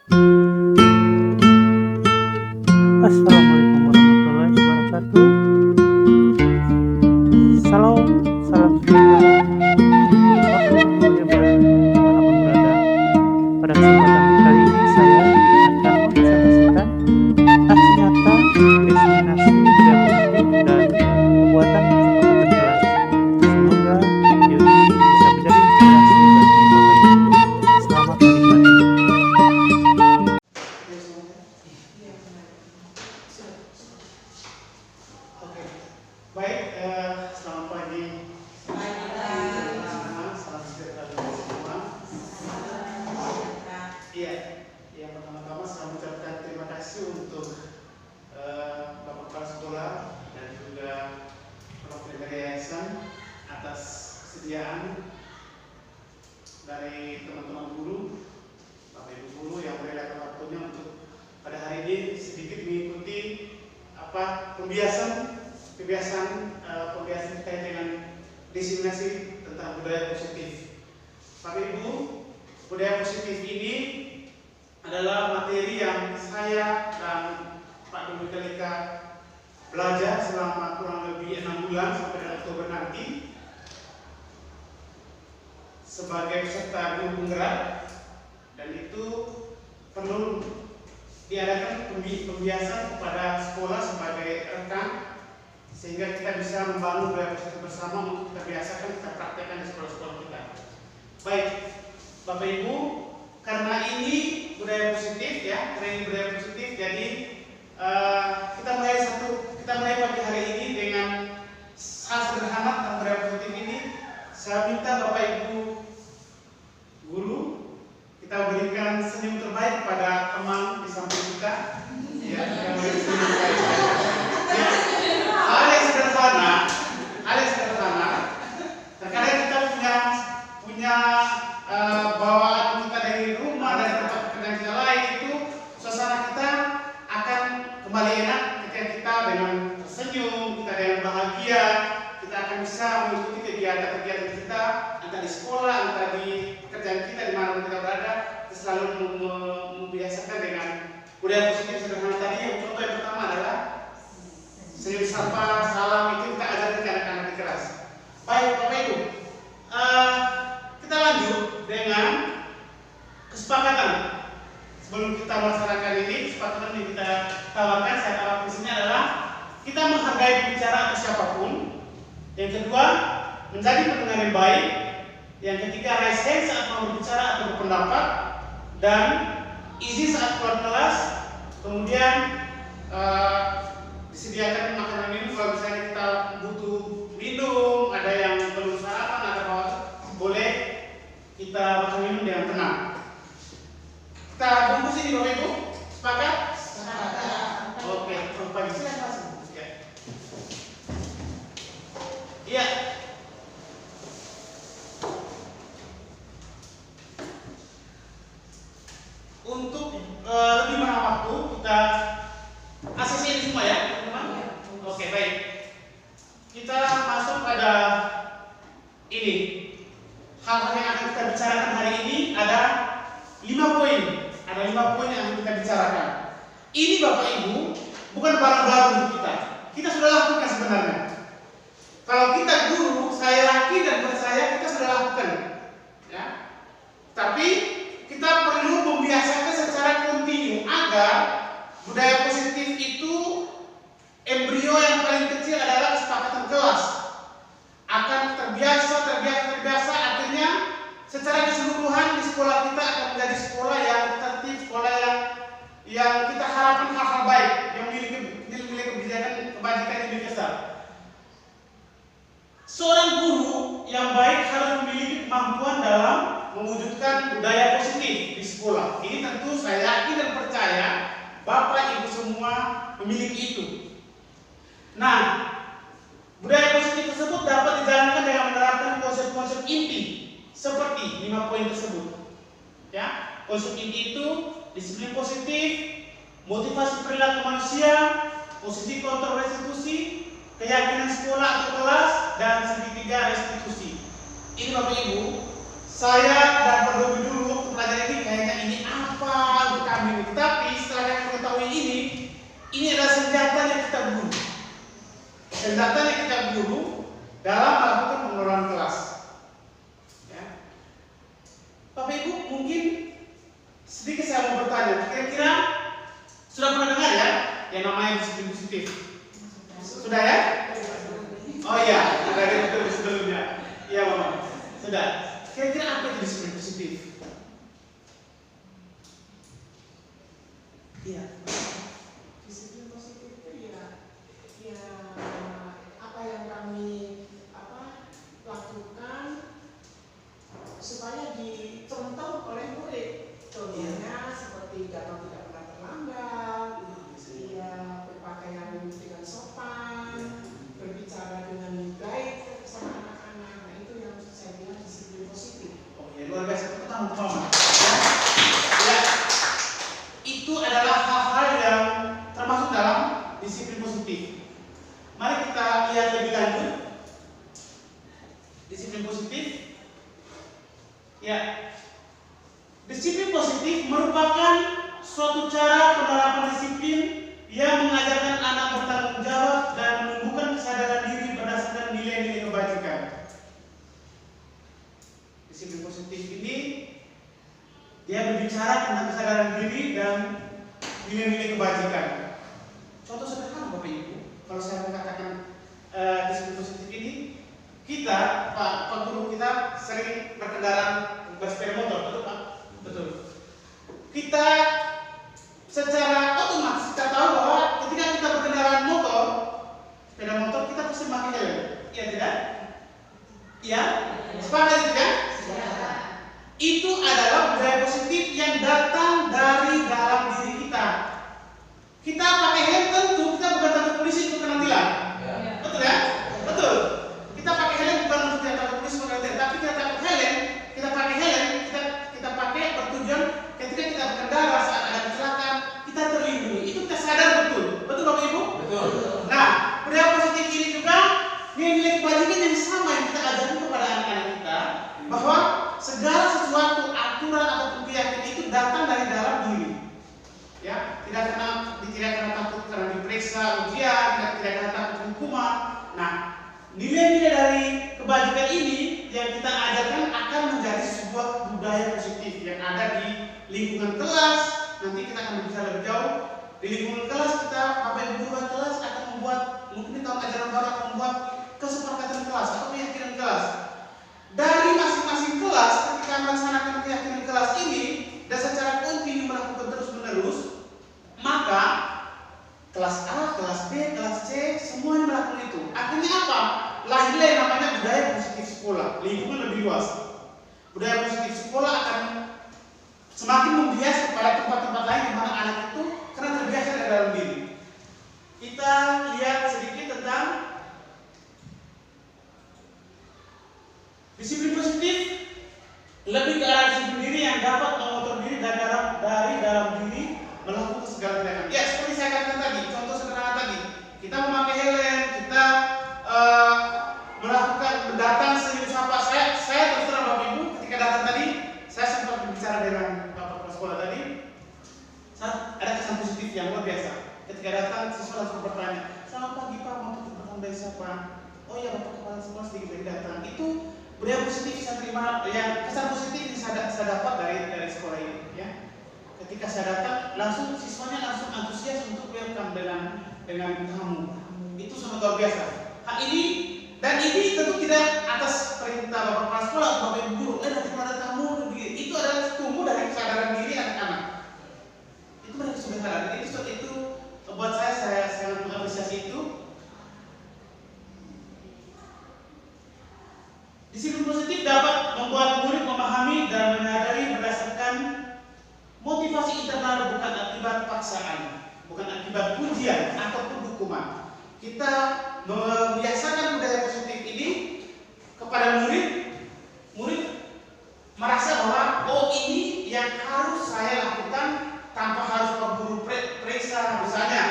Assalamualaikum warahmatullahi wabarakatuh. Salam, salam sejahtera untuk Bapak Ibu guru yang dimanapun berada. Pada kesempatan kali ini saya akan mempresentasikan aksi nyata diseminasi budaya positif dan pembuatan kesepakatan kelas. Semoga video ini bisa menjadi inspirasi bagi Bapak Ibu guru. Selamat menikmati. Oke, baik. Selamat pagi. Salam sejahtera bagi semua. Iya, yang pertama-tama saya mengucapkan terima kasih untuk Bapak Kepala Sekolah dan juga Bapak dari Yayasan atas kesediaan dari teman-teman guru, Bapak Ibu guru yang merelakan waktunya untuk pada hari ini sedikit mengikuti pembiasan terkait dengan diseminasi tentang budaya positif. Bapak Ibu, budaya positif ini adalah materi yang saya dan Pak Dr. Kalika belajar selama kurang lebih 6 bulan sampai dengan Oktober nanti sebagai peserta guru penggerak, dan itu perlu diadakan pembiasan kepada sekolah sebagai rekan sehingga kita bisa membangun budaya positif bersama untuk kita biasakan, kita praktekkan di sekolah-sekolah kita. Baik, Bapak Ibu, karena ini budaya positif ya, jadi kita mulai pagi hari ini dengan hal sederhana tentang budaya positif ini. Saya minta Bapak Ibu guru kita berikan senyum terbaik pada teman di samping kita. Ya, kita beri senyum terbaik. Ya, hal yang sederhana. Terkadang kita punya bawaan kita dari rumah, dari tempat pekerjaan kita lain, itu suasana kita akan kembali enak ketika kita dengan tersenyum, kita dengan bahagia, kita akan bisa mengikuti kegiatan-kegiatan kita, entah di sekolah, entah di kerjaan kita, dimanapun kita berada. Kita selalu membiasakan dengan budaya positif sederhana tadi. Yang contoh yang pertama adalah senyum sapa, salam, itu kita ajarkan ke anak-anak di kelas. Baik, Bapak Ibu, kita lanjut dengan kesepakatan. Sebelum kita melaksanakan ini, kesepakatan yang kita tawarkan, saya tawarkan di sini adalah kita menghargai pembicara atau siapapun. Yang kedua, menjadi pendengar yang baik. Yang ketiga, raise hand saat mau berbicara atau berpendapat, dan izin saat keluar kelas. Kemudian disediakan makanan minum kalau misalnya kita butuh minum, ada yang belum sarapan, ada apa, boleh kita makan minum dengan tenang. Kita bungkus ini Bapak Ibu, sepakat? Sepakat. Oke, selamat pagi. Silakan langsung. Ya. Iya. Untuk lebih banyak waktu kita ACC ini semua ya, teman-teman. Oke, baik. Kita masuk pada ini. Hal-hal yang akan kita bicarakan hari ini ada 5 poin. Ada 5 poin yang akan kita bicarakan. Ini Bapak Ibu bukan barang baru untuk kita. Kita sudah lakukan sebenarnya. Kalau kita guru, saya yakin dan percaya kita sudah lakukan. Ya. Tapi kita perlu membiasakan secara kontinu agar budaya positif itu embrio yang paling kecil adalah kesepakatan kelas. Akan terbiasa, artinya secara keseluruhan di sekolah kita akan menjadi sekolah yang tertib, sekolah yang kita harapkan hal-hal baik, yang memiliki kebajikan yang lebih besar. Seorang guru yang baik harus memiliki kemampuan dalam mewujudkan budaya positif di sekolah. Ini tentu saya yakin dan percaya Bapak Ibu semua memiliki itu. Nah, budaya positif tersebut dapat dijalankan dengan menerapkan konsep-konsep inti seperti 5 poin tersebut. Ya, konsep inti itu disiplin positif, motivasi perilaku manusia, posisi kontrol restitusi, keyakinan sekolah atau kelas, dan segitiga restitusi. Ini Bapak Ibu, saya dan Pak Dobi dulu waktu pelajaran ini kayaknya ini apa, senjatanya kita guru dalam melakukan pengelolaan kelas. Ya. Bapak Ibu, mungkin sedikit saya mau bertanya, kira-kira sudah pernah dengar ya yang namanya disiplin positif? Sudah ya? Oh iya, sudah betul sebelumnya. Iya Bapak, sudah. Kira-kira apa itu disiplin positif? Iya. Disiplin positif itu ya apa yang kami lakukan supaya dicontoh oleh murid. Contohnya seperti datang tidak pernah terlambat, berpakaian dengan sopan, berbicara dengan baik sama anak-anak. Nah itu yang saya bilang disiplin positif. Oh ya, luar biasa. Teman-teman. Ya. Itu adalah hal-hal yang termasuk dalam disiplin positif. Mari kita lihat lebih lanjut. Disiplin positif. Ya. Disiplin positif merupakan suatu cara penerapan disiplin yang mengajarkan anak bertanggung jawab dan menumbuhkan kesadaran diri berdasarkan nilai-nilai kebajikan. Disiplin positif ini dia berbicara tentang kesadaran diri dan nilai-nilai kebajikan. Contoh sederhana Bapak Ibu, kalau saya mengatakan disiplin positif ini, kita, Pak Guru kita sering berkendara bersepeda motor, betul Pak? Betul. Kita secara otomatis kita tahu bahwa ketika kita berkendaraan motor, sepeda motor kita pasti pakai helm, iya tidak? Iya? Sepakat itu kan? Itu adalah budaya positif yang datang dari dalam diri kita. Kita pakai helm tentu kita bukan takut polisi untuk kena tilang. Betul ya? Betul. Kita pakai helm bukan untuk tidak takut polisi untuk kena tilang, tapi kita takut helm, kita pakai helm, kita pakai bertujuan ketika kita berkendara saat ada kecelakaan kita terlindungi. Itu kita sadar betul. Betul Bapak Ibu? Betul. Nah, budaya positif ini juga nilai kebajikan yang sama yang kita ajarkan kepada anak-anak kita, bahwa segala sesuatu aturan ataupun keyakinan itu datang dari dalam diri. Ya, tidak karena takut karena diperiksa ujian, tidak karena takut hukuman. Nah, nilai-nilai dari kebajikan ini yang kita ajarkan akan menjadi sebuah budaya positif yang ada di lingkungan kelas. Nanti kita akan berbicara lebih jauh. Di lingkungan kelas kita, Bapak Ibu guru kelas akan membuat, mungkin tahun ajaran baru akan membuat kesepakatan kelas atau keyakinan kelas. Dari masing-masing kelas, ketika melaksanakan keyakinan kelas ini dan secara kontinu melakukan terus-menerus, maka kelas A, kelas B, kelas C semuanya melakukan itu. Akhirnya apa? Lahirlah yang namanya budaya positif sekolah. Lingkungan lebih luas. Budaya positif sekolah akan semakin membias kepada tempat-tempat lain di mana anak itu karena terbiasa dari dalam diri. Kita lihat sedikit tentang disiplin positif. Lebih ke arah disiplin diri yang dapat mengatur diri dari dalam diri melakukan segala tindakan. Ya, seperti saya katakan tadi, contoh sederhana tadi, kita memakai helm, kita melakukan datang senyum sapa. Saya terus terang Bapak Ibu, ketika datang tadi, saya sempat berbicara dengan Bapak Kepala Sekolah tadi, ada kesan positif yang luar biasa. Ketika datang, siswa langsung bertanya, "Selamat pagi Pak, mau datang dari siapa?" "Oh ya Bapak Kepala Sekolah sedikit lagi datang." Itu budaya positif saya terima, yang kesan positif yang saya dapat dari sekolah ini. Ya. Ketika saya datang, siswanya langsung antusias untuk welcome dengan tamu. Itu sangat luar biasa. Hal ini dan ini tentu tidak atas perintah Bapak Kepala Sekolah atau Bapak Ibu guru. Nanti kalau ada tamu begini. Itu adalah tumbuh dari kesadaran diri anak-anak. Itu mereka sudah sadar. Itu buat saya sangat mengapresiasi itu. Disiplin positif dapat membuat murid memahami dan menyadari berdasarkan motivasi internal, bukan akibat paksaan, bukan akibat pujian ataupun hukuman. Kita membiasakan budaya positif ini kepada murid merasa bahwa ini yang harus saya lakukan tanpa harus Pak Guru periksa misalnya,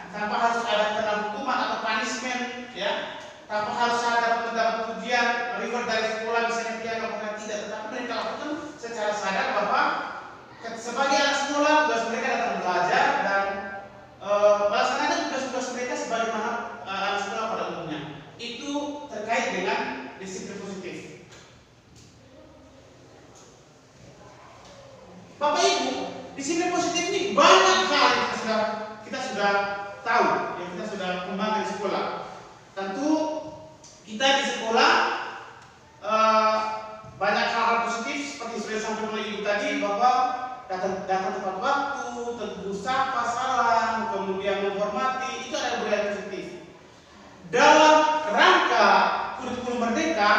tanpa harus ada kena hukuman atau punishment, ya, tanpa harus ada mendapat pujian reward dari sekolah misalnya dia lakukan tidak, tetapi mereka lakukan secara sadar bahwa sebagai anak sekolah tugas mereka datang belajar dan melaksanakan tugas-tugas mereka sebagaimana anak sekolah pada umumnya. sapa, salam, kemudian menghormati, itu adalah budaya positif. Dalam rangka kurikulum merdeka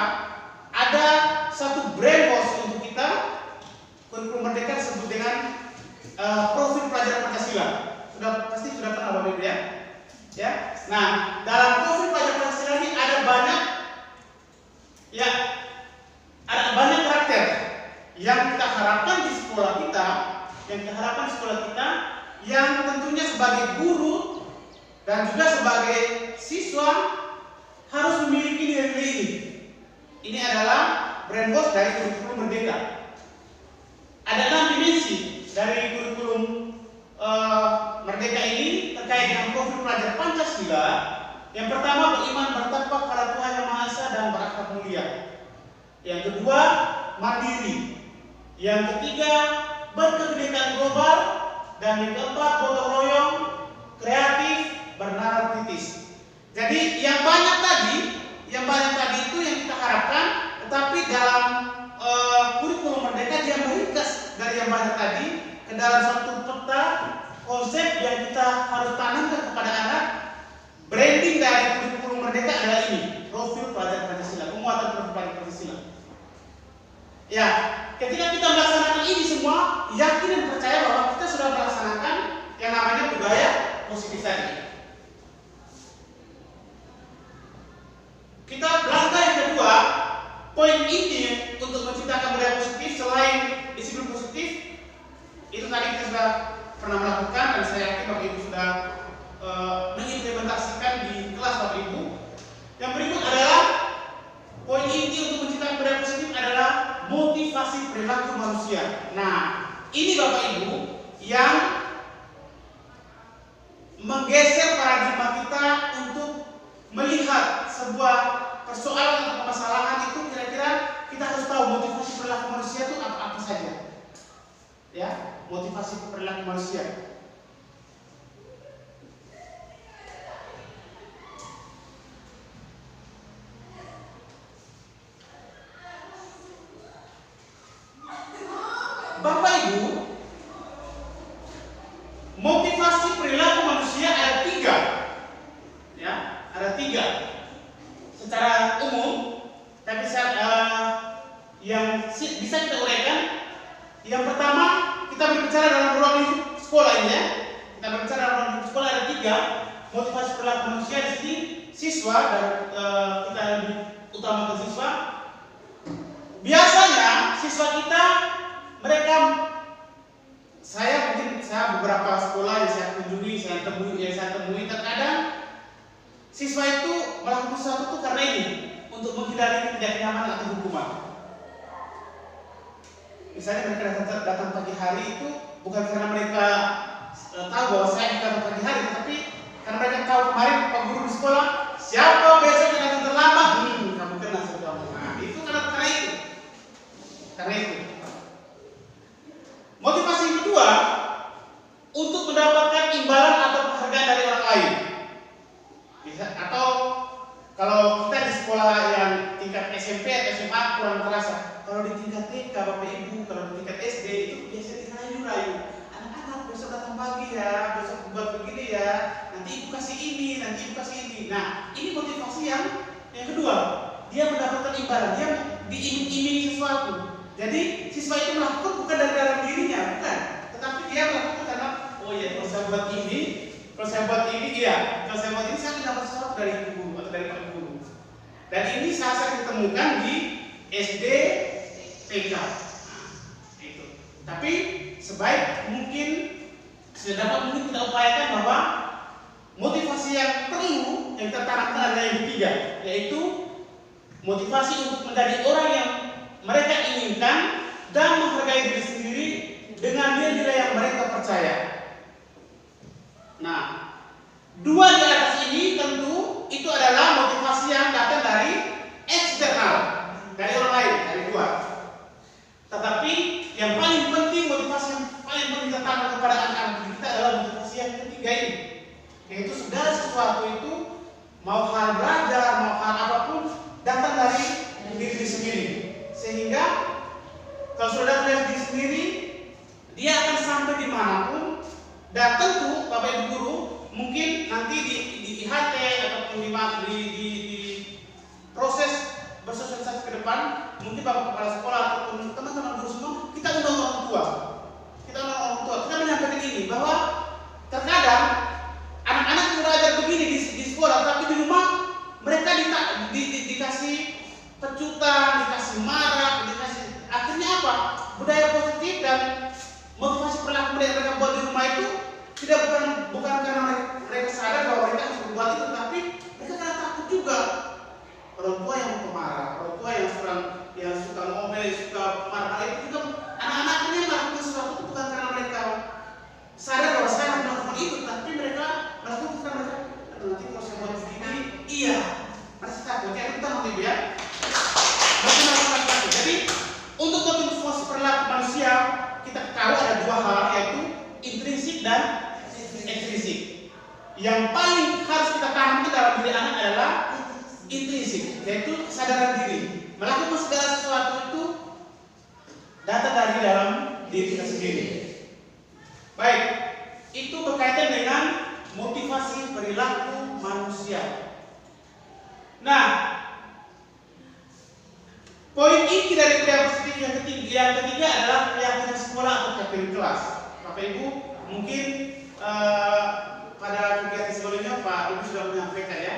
ada satu brainwash untuk kita. Kurikulum merdeka disebut dengan profil pelajar Pancasila. Pasti sudah pernah Bapak Ibu ya. Nah, dalam profil pelajar Pancasila ini ada banyak karakter yang kita harapkan di sekolah kita, yang tentunya sebagai guru dan juga sebagai siswa harus memiliki nilai-nilai ini. Ini adalah brainwash dari kurikulum merdeka. Ada 6 dimensi dari kurikulum merdeka ini terkait dengan profil pelajar Pancasila. Yang pertama, beriman bertakwa kepada Tuhan Yang Maha Esa dan berakhlak mulia. Yang kedua, mandiri. Yang ketiga, berkebinekaan global. Dan yang keempat, gotong royong, kreatif, bernalar kritis. Jadi yang banyak tadi itu yang kita harapkan, tetapi dalam kurikulum merdeka dia meringkas dari yang banyak tadi ke dalam satu peta konsep yang kita harus tanamkan kepada anak. Branding dari kurikulum merdeka adalah ini, profil pelajar Pancasila, penguatan profil pelajar Pancasila. Ya, ketika kita melaksanakan ini semua, yakin dan percaya bahwa kita sudah melaksanakan yang namanya budaya positif tadi. Kita langkah yang kedua, poin inti untuk menciptakan budaya positif selain disiplin positif, itu tadi kita sudah pernah melakukan dan saya yakin Bapak Ibu sudah mengimplementasikan di kelas Bapak Ibu. Yang berikut adalah poin inti untuk menciptakan budaya positif adalah motivasi perilaku manusia. Nah, ini Bapak Ibu yang menggeser paradigma kita untuk melihat sebuah persoalan atau permasalahan itu kira-kira kita harus tahu motivasi perilaku manusia itu apa saja. Ya, motivasi perilaku manusia. Bapak Ibu, motivasi perilaku manusia ada 3. Ya, ada 3 secara umum, tapi yang bisa kita uraikan. Yang pertama, kita berbicara dalam ruang lingkup sekolah ini ya. Kita berbicara dalam ruang lingkup sekolah ada 3 motivasi perilaku manusia di sini, siswa dan kita lebih utamakan siswa. Biasanya siswa kita saya beberapa sekolah yang saya kunjungi, saya temui terkadang siswa itu melakukan sesuatu itu karena ini, untuk menghindari ketidaknyamanan atau hukuman. Misalnya mereka datang pagi hari itu bukan karena mereka tahu bahwa saya datang pagi hari, tetapi karena mereka tahu kemarin Pak Guru di sekolah, siapa besok yang datang terlambat, kamu kena kamu. Nah, itu karena itu. Motivasi yang kedua, untuk mendapatkan imbalan atau penghargaan dari orang lain. Atau kalau kita di sekolah yang tingkat SMP atau SMA kurang terasa. Kalau di tingkat TK Bapak Ibu, kalau di tingkat SD itu biasanya dirayu-rayu. Anak-anak besok datang pagi ya, besok buat begini ya, nanti ibu kasih ini, nanti ibu kasih ini. Nah, ini motivasi yang kedua. Dia mendapatkan imbalan, dia diiming-imingi sesuatu. Jadi siswa itu melakukan bukan dari dalam dirinya, bukan, tetapi dia melakukan karena oh ya kalau saya buat ini saya dapat sesuatu dari ibu guru atau dari pak guru. Dan ini saya ditemukan di SD, TK. Nah, itu. Tapi sebaik mungkin sedapat mungkin kita upayakan bahwa motivasi yang perlu yang kita tanamkan adalah yang ketiga, yaitu motivasi untuk menjadi orang yang mereka inginkan dan menghargai diri sendiri dengan nilai-nilai yang mereka percaya. Nah, 2 di atas ini tentu itu adalah motivasi yang datang dari eksternal, dari orang lain, dari luar. Tetapi yang paling penting, motivasi yang paling penting kita tanam kepada anak-anak kita adalah motivasi yang ketiga ini, yaitu segala sesuatu itu, mau hal belajar, mau hal apapun, datang dari diri sendiri. Sehingga kalau sudah dari diri sendiri, dia akan sampai dimanapun Dan tentu Bapak Ibu guru mungkin nanti di IHT ataupun di proses bersosialisasi ke depan, mungkin Bapak Kepala Sekolah ataupun teman-teman guru semua, kita undang orang tua. Kita menyampaikan ini bahwa terkadang anak-anak belajar begini di sekolah, tapi di rumah mereka dikasih pecutan, dikasih marah, akhirnya apa? Budaya positif dan motivasi perilaku mereka buat di rumah itu bukan karena mereka sadar bahwa mereka harus berbuat itu, tapi mereka karena takut juga. Orang tua yang pemarah, orang tua yang suka ngomel, suka marah, itu juga anak-anaknya melakukan sesuatu itu bukan karena mereka sadar bahwa saya harus melakukan itu, tapi mereka melakukan karena mereka nanti kalau saya buat begini, iya, masih takut. Kayak kita nanti ya. Jadi untuk motivasi perilaku manusia kita tahu ada dua hal, yaitu intrinsik dan ekstrinsik. Yang paling harus kita tanam ke dalam diri anak adalah intrinsik, yaitu kesadaran diri. Melakukan segala sesuatu itu datang dari dalam diri kita sendiri. Baik, itu berkaitan dengan motivasi perilaku manusia. Nah, poin inti dari budaya positif yang ketiga adalah keyakinan sekolah atau keyakinan kelas. Bapak Ibu mungkin pada kegiatan sebelumnya Pak Ibu sudah menyampaikan ya.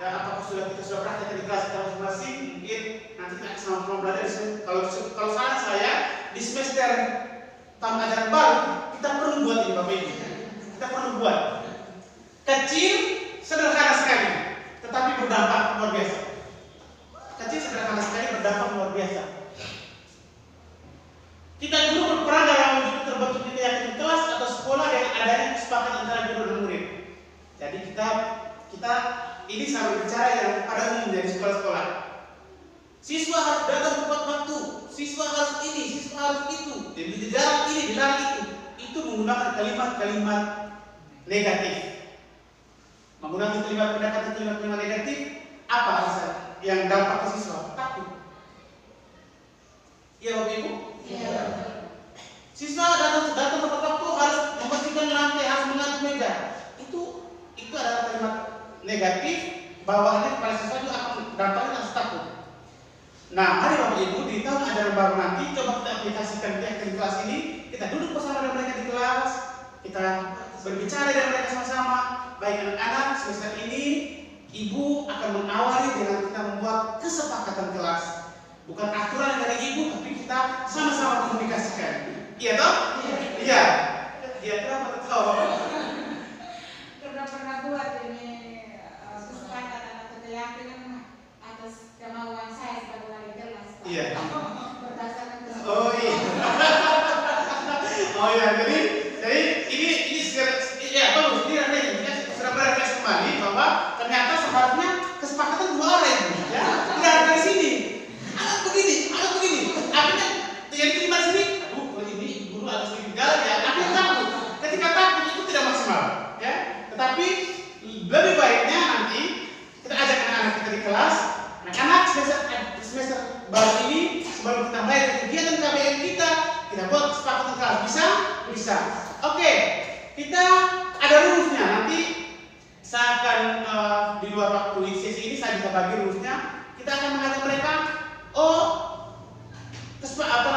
Apakah kita sudah praktek di kelas kita masing-masing? Mungkin nanti kita sama-sama belajar. Kalau saran saya di semester tahun ajaran baru kita perlu buat ini Bapak Ibu. Kita perlu buat kecil, sederhana sekali, tetapi berdampak luar biasa. Kecil, sederhana sekali, berdampak luar biasa. Kita dulu berperan dalam wujud terbentuknya keyakinan kelas atau sekolah dengan adanya kesepakatan antara guru dan murid. Jadi kita ini selalu bicara yang pada umum dari sekolah-sekolah. Siswa harus datang tepat waktu, siswa harus ini, siswa harus itu, dilarang ini, dilarang itu. Itu menggunakan kalimat-kalimat negatif. Menggunakan kalimat-kalimat negatif, apa alasan yang dampak ke siswa? Takut. Iya Bapak Ibu? Iya. Siswa datang tepat waktu, harus membersihkan lantai, harus mengatur meja. Itu adalah kalimat negatif, bawaannya kepada siswa itu akan dampaknya harus takut. Nah, mari Bapak Ibu di tahun ajaran baru nanti coba kita aplikasikan keyakinan kelas ini. Kita duduk bersama dengan mereka di kelas, kita berbicara dengan mereka sama-sama. Baik anak-anak, semester ini Ibu akan mengawali dengan kita membuat kesepakatan kelas. Bukan aturan dari Ibu, tapi kita sama-sama komunikasikan. Iya toh? Iya. Iya, kenapa tahu? Pernah buat ini kesepakatan atau keyakinan atas kemauan saya sebagai wali kelas. Iya. Berdasarkan kesepakatan. Oh iya. Oh iya, jadi ini ya bagus. Ini nanti kita sudah merefleksi kembali bahwa ternyata seharusnya kesepakatan dua arah itu, ya. Tidak dari sini. Anak begini. Akhirnya yang terima sini. Aduh, ini guru harus tinggal ya. Akhirnya takut. Ketika takut itu tidak maksimal, ya. Tetapi lebih baiknya nanti kita ajak anak-anak kita di kelas. Anak-anak semester baru ini sebelum kita mulai kegiatan KBM kita buat kesepakatan kelas. Bisa. Oke. Kita ada rumusnya. Nanti saya akan di luar waktu di sesi ini saya bisa bagi rumusnya. Kita akan mengajak mereka, kesepakatan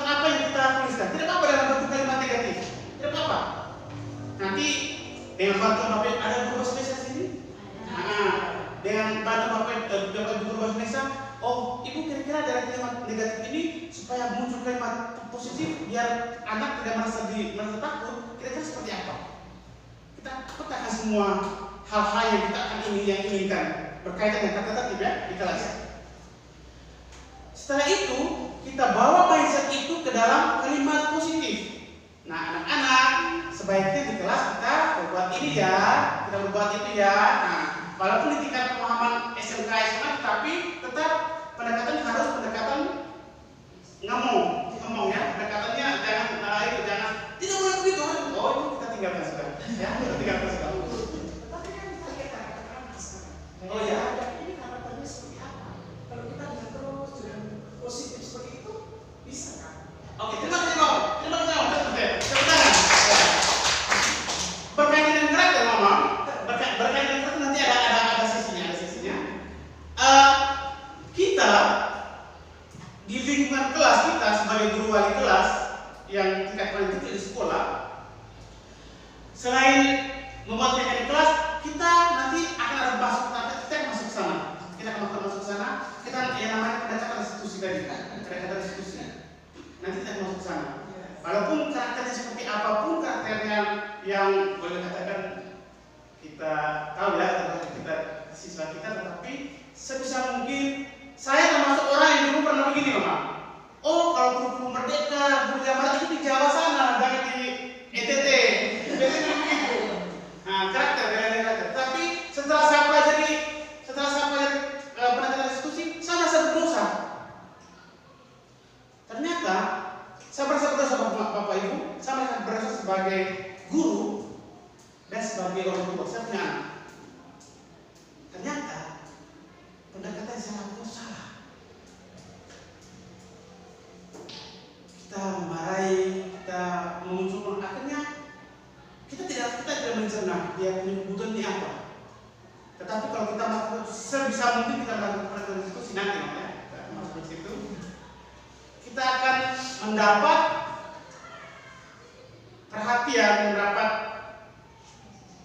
apa yang kita tuliskan. Tidak apa-apa dalam bentuk kalimat negatif. Tidak apa-apa. Nanti dengan bantuan Bapak ada guru bahasa Indonesia di sini. Dengan bantuan Bapak guru bahasa Indonesia, Ibu kira-kira dari kalimat negatif ini supaya muncul kalimat positif biar anak tidak merasa takut. Kira-kira seperti apa? Kita petakan semua hal-hal yang kita akan inginkan berkaitan dengan kata tertib ya di kelas. Setelah itu kita bawa mindset itu ke dalam kalimat positif. Nah, anak-anak sebaiknya di kelas kita berbuat ini ya, kita berbuat itu ya. Nah, walaupun di tingkat pemahaman SMK SMA, tapi tetap pendekatan harus pendekatan ngomong ya. Pendekatannya jangan tidak boleh begitu. Itu kita tinggalkan sudah. Ya, kita tinggalkan sudah. Tapi kan kita lihat karakter mas. Oh ya. Ini karakternya seperti apa? Kalau kita dengan terus dengan positif seperti itu bisa kan? Oke, terima kasih. Tepuk tangan. selain membuat mereka di kelas, kita nanti akan ada masuk kita masuk ke sana. Kita akan masuk ke sana. Kita yang namanya pendekatan restitusi tadi, pendekatan restitusi. Nanti kita akan masuk ke sana. Walaupun karakternya seperti apapun karakternya yang boleh dikatakan kita tahu ya, kita siswa kita, tetapi sebisa mungkin saya termasuk orang yang dulu pernah begini, Mama. Oh, kalau guru Merdeka, guru Jawa Barat itu di Jawa sana, jangan di NTT. Biasanya begitu. Nah, karakter. Tapi setelah saya pelajari pendekatan restitusi, saya merasa berdosa. Ternyata saya merasa berdosa, Bapak Ibu. Saya merasa berdosa sebagai guru dan sebagai orang tua. Saya punya anak. Ternyata pendekatan yang saya lakukan salah. Kita memarahi, kita mengunjung, akhirnya kita tidak mencerna dia punya kebutuhan ini apa. Tetapi kalau kita melakukan sebisa mungkin kita melakukan pendekatan diskusi nanti, ya, kita masuk ke situ, kita akan mendapat perhatian, mendapat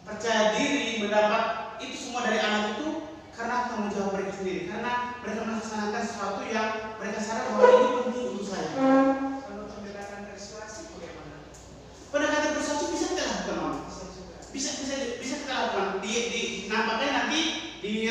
percaya diri, mendapat itu semua dari anak itu karena tanggung jawab mereka sendiri, karena mereka melaksanakan sesuatu yang mereka sadar bahwa ini penting untuk saya. Kalau pendekatan persuasi bagaimana? Pendekatan persuasi bisa kita lakukan, Mama. Bisa kita lakukan. Nampaknya nanti di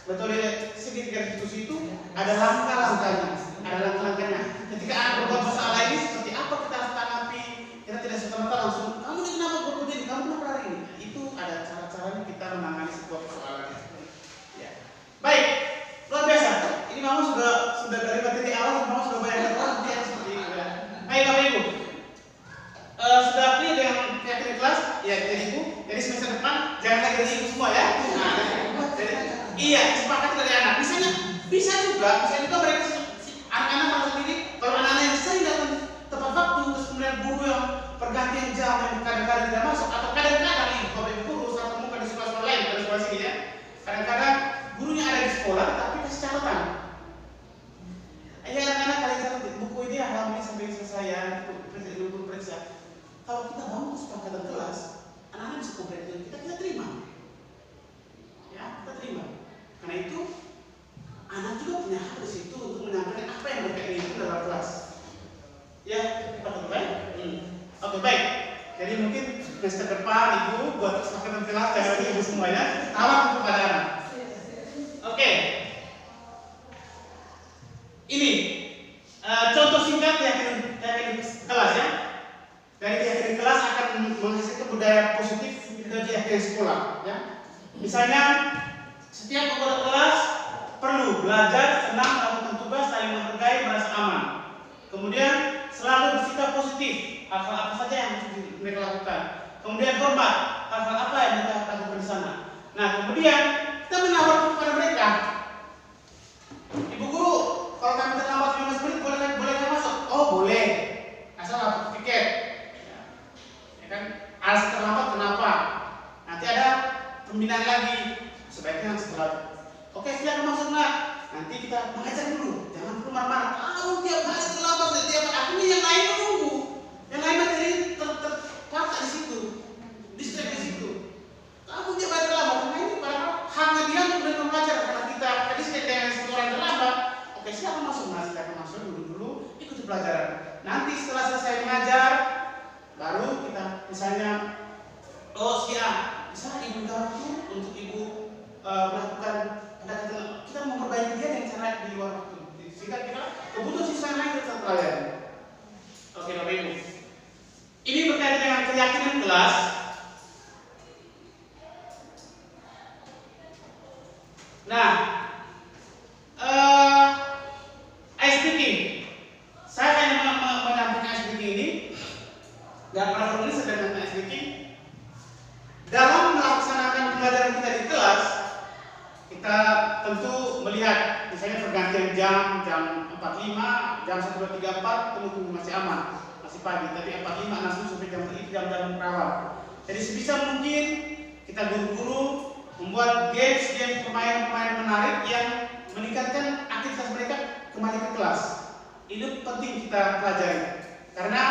betul segitiga diskusi itu ada langkah-langkahnya. Ketika anak berbuat masalah ini seperti apa kita harus tanggapi? Kita tidak serta-merta langsung, kamu ini kenapa berbuat ini? Kamu kenapa hari ini? Itu ada cara-caranya kita menangani sebuah persoalan. Ya. Baik, luar biasa. Ini Mama sudah dari materi awal, Mama sudah banyak orang dia seperti itu. Ya. Baik, Bapak Ibu. Sudah clear dengan keyakinan kelas? Ya, jadi Ibu. Jadi semester depan jangan lagi dari Ibu semua ya. Nah, jadi, iya, sepakat dari anak. Bisa juga mereka anak-anak pada sendiri. Kalau anak-anak yang sering datang tepat waktu, terus kemudian guru yang pergantian jam yang kadang-kadang tidak masuk, atau kadang-kadang ini Bapak Ibu guru saya temukan di sekolah-sekolah lain, di sekolah sini ya. Kadang-kadang gurunya ada di sekolah, tapi kasih catatan. Ya anak-anak kalian catat buku ini halaman ini sampai selesai ya, buku periksa. Kalau kita bangun kesepakatan kelas, anak-anak bisa komplain kita terima. Ya, kita terima. Karena itu anak juga punya hak di situ untuk menyampaikan apa yang mereka inginkan dalam kelas. Ya, Pak baik. Oke, baik. Jadi mungkin semester depan Ibu buat kesepakatan kelas jangan lagi Ibu semuanya tawar kepada anak. Oke. Ini contoh singkat keyakinan kelas ya. Dari keyakinan kelas akan menghasilkan budaya positif dari keyakinan sekolah ya. Misalnya setiap anggota kelas perlu belajar, senang melakukan tugas, saling menghargai, merasa aman. Kemudian selalu bersikap positif, hal-hal apa saja yang mereka lakukan. Kemudian hormat, hal-hal apa yang mereka lakukan di sana. Nah, kemudian kita menawarkan kepada mereka, Ibu guru, kalau kami terlambat 15 menit boleh masuk? Oh boleh, asal dapat tiket. Ya kan? Alasan terlambat kenapa? Nanti ada pembinaan lagi, sebaiknya setelah. Oke, silakan masuk nak. Nanti kita mengajar dulu, jangan perlu marah-marah. Kamu tiap hari terlambat, tiap hari akhirnya yang lain menunggu, yang lain materi terpakai di situ, distract di situ. Kamu tiap hari terlambat, karena ini padahal haknya dia untuk mengajar. Karena kita tadi dengan orang terlambat. Oke, silakan masuk, silakan masuk dulu ikuti pelajaran. Nanti setelah selesai mengajar, baru kita misalnya, bisa Ibu waktu untuk Ibu melakukan kita memperbaiki dia dengan cara di luar waktu. Sehingga kita kebutuhan siswa lain kita terlayani. Oke, Bapak Ibu. Ini berkaitan dengan keyakinan kelas. Nah, ice breaking. Saya hanya menyampaikan ice breaking ini. Dan para ini sedang melakukan ice breaking. Dalam melaksanakan pembelajaran kita di kelas, kita tentu melihat misalnya pergantian jam 45, jam 1, 2, 3, 4 tunggu masih aman, masih pagi. Tapi 45, 60 sampai jam rawan. Jadi sebisa mungkin kita guru-guru membuat games permainan menarik yang meningkatkan aktivitas mereka kembali ke kelas. Ini penting kita pelajari karena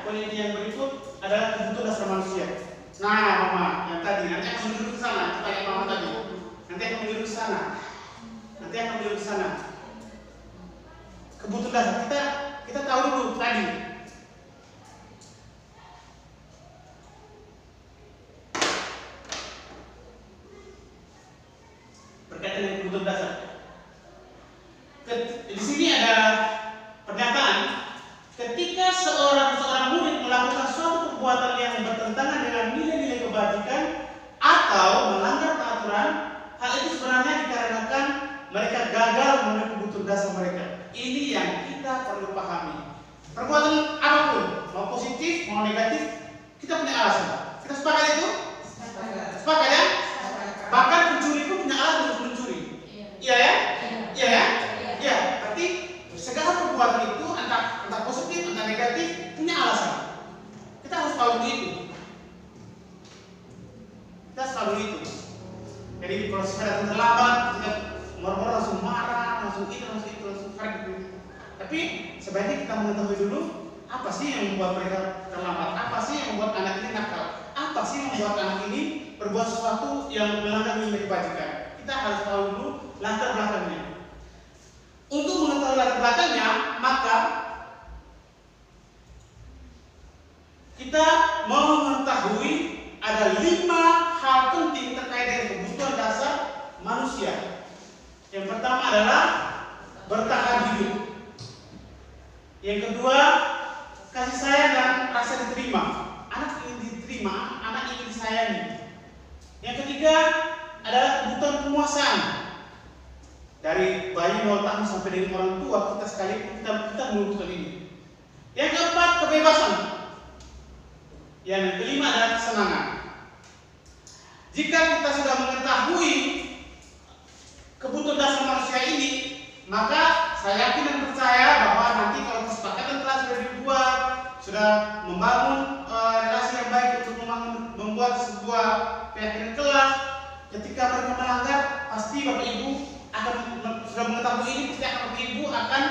poin inti yang berikut adalah kebutuhan dasar manusia. Nah, Mama, yang tadi nanti akan menunjuk ke sana. Tanya Mama tadi. Nanti akan menunjuk ke sana. Nanti akan menunjuk ke sana. Kebutuhan dasar kita tahu dulu tadi. Berkaitan dengan kebutuhan dasar. Di sini ada pernyataan, ketika seorang murid melakukan suatu perbuatan yang bertentangan dengan nilai-nilai kebajikan atau melanggar peraturan, hal itu sebenarnya dikarenakan mereka gagal memenuhi kebutuhan dasar mereka. Ini yang kita perlu pahami. Perbuatan apapun, mau positif, mau negatif, kita punya alasan. Kita sepakat itu? Sepakat ya? Bahkan pencuri pun punya alasan untuk mencuri. Iya ya? Iya ya? Ya, berarti segala perbuatan itu entah positif, entah negatif, punya alasan. Kita harus tahu itu. Kita harus tahu itu. Jadi kalau sekarang terlambat, kita murmur langsung marah, langsung farid. Tapi sebaiknya kita mengetahui dulu apa sih yang membuat mereka terlambat, apa sih yang membuat anak ini nakal, apa sih yang membuat anak ini berbuat sesuatu yang melanggar nilai kebajikan. Kita harus tahu dulu latar belakangnya. Untuk mengetahui latar belakangnya, maka kita mau mengetahui ada 5 hal penting terkait dengan kebutuhan dasar manusia. Yang pertama adalah bertahan hidup. Yang kedua, kasih sayang dan rasa diterima. Anak ingin diterima, anak ingin disayangi. Yang ketiga adalah kebutuhan penguasaan. Dari bayi 0 tahun sampai dengan orang tua kita sekalipun kita membutuhkan ini. Yang keempat, kebebasan. Yang kelima adalah kesenangan. Jika kita sudah mengetahui kebutuhan dasar manusia ini, maka saya yakin dan percaya bahwa nanti kalau kesepakatan kelas sudah dibuat, sudah membangun relasi yang baik untuk membuat sebuah keyakinan kelas, ketika mereka melanggar, pasti Bapak Ibu akan sudah mengetahui ini, pasti Bapak Ibu akan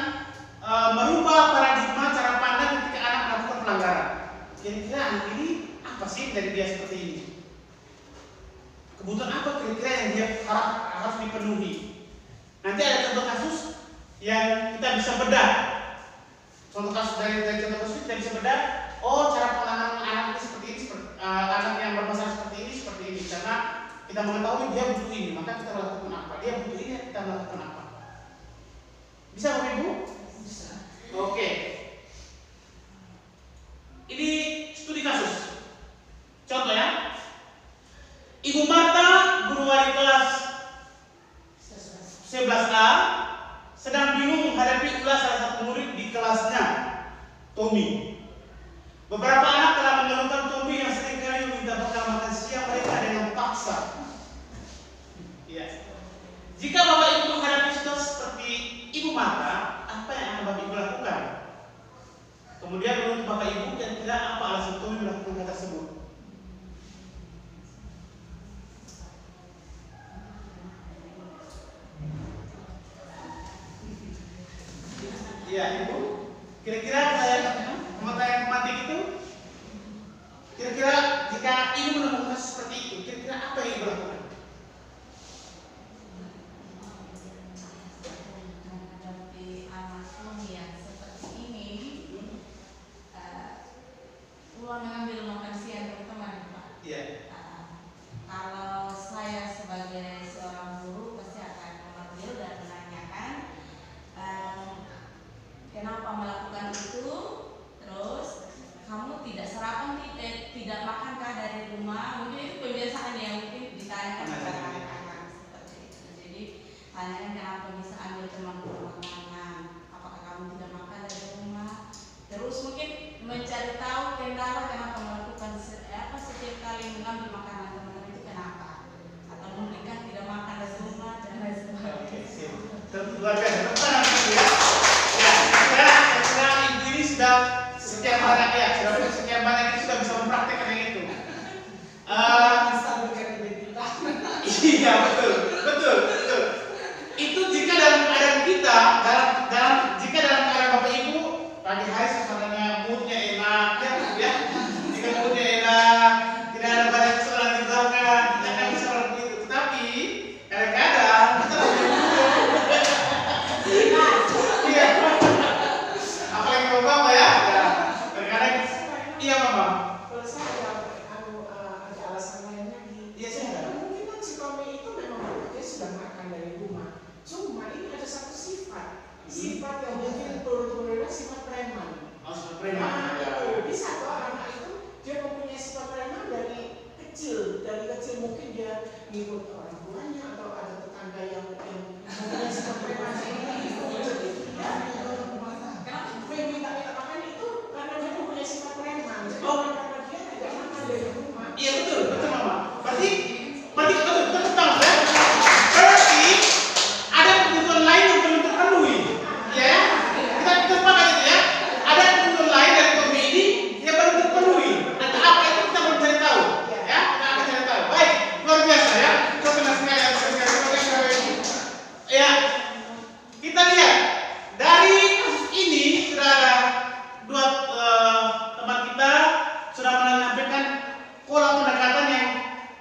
merubah paradigma cara pandang ketika anak melakukan pelanggaran. Kira-kira anak ini apa sih dari dia seperti ini? Kebutuhan apa kira-kira yang dia harus dipenuhi? Nanti ada contoh kasus yang kita bisa bedah. Contoh kasus dari contoh kasus kita bisa bedah. Oh, cara penanganan anak ini seperti ini, anak yang bermasalah seperti ini, karena kita mengetahui dia butuh ini, maka kita lakukan apa? Dia butuh ini, kita lakukan apa? Bisa Bapak Ibu? Bisa. Oke. Ini studi kasus. Contoh ya. Ibu Marta, guru wali kelas 11A, sedang bingung menghadapi ulas salah satu murid di kelasnya, Tommy. Beberapa anak telah mengeluhkan Tommy yang seringkali meminta bekal makan siang mereka dengan paksa. Ya. Jika Bapak Ibu menghadapi situasi seperti Ibu Marta, apa yang akan Bapak Ibu lakukan? Kemudian menurut Bapak Ibu kira-kira apa alasan Tommy melakukan hal tersebut? Ya, Ibu. Kira-kira pertanyaan pemantik itu, kira-kira jika ini menemukan seperti itu, kira-kira apa yang Ibu lakukan? Menghadapi anakku yang seperti ini, keluar mengambil makan siang terutama, Pak. Iya. Kalau saya sebagai seorang guru pasti akan memanggil dan menanyakan kenapa melakukan itu, terus kamu tidak sarapan, tidak makankah dari rumah? Mungkin itu kebiasaan yang mungkin ditanyakan kepada anak-anak seperti itu. Jadi tanyakan kenapa bisa ambil teman-teman makanan, apakah kamu tidak makan dari rumah? Terus mungkin mencari tahu kendala kenapa melakukan setiap kali mengambil makanan teman-teman itu kenapa? Atau mungkin kan tidak makan dari rumah dan lain sebagainya. Luar biasa. Ya, saya Ibu ini sudah sekian banyak ini sudah bisa mempraktikkan yang itu. Bisa bukan identitas. Iya, betul. Itu jika dalam keadaan kita, jika dalam keadaan Bapak Ibu pagi hari suasananya moodnya enak, ya, preman. Nah, itu bisa kok anak itu dia mempunyai sifat preman dari kecil mungkin dia ngikut orang tuanya atau ada tetangga yang mempunyai sifat preman itu ya minta makan itu karena dia mempunyai sifat preman. Jadi karena dia tidak makan dari rumah. Iya betul Mama. Berarti betul tahu ya. Berarti ada kebutuhan lain yang belum terpenuhi, ya. Kita sepakat itu ya. Ada kebutuhan lain dari Tommy ini yang belum terpenuhi. Dan apa itu kita belum cari tahu, ya. Kita akan cari tahu. Baik, luar biasa ya. Kita senang sekali ya. Kita lihat dari kasus ini sudah ada dua teman kita sudah menyampaikan pola pendekatan yang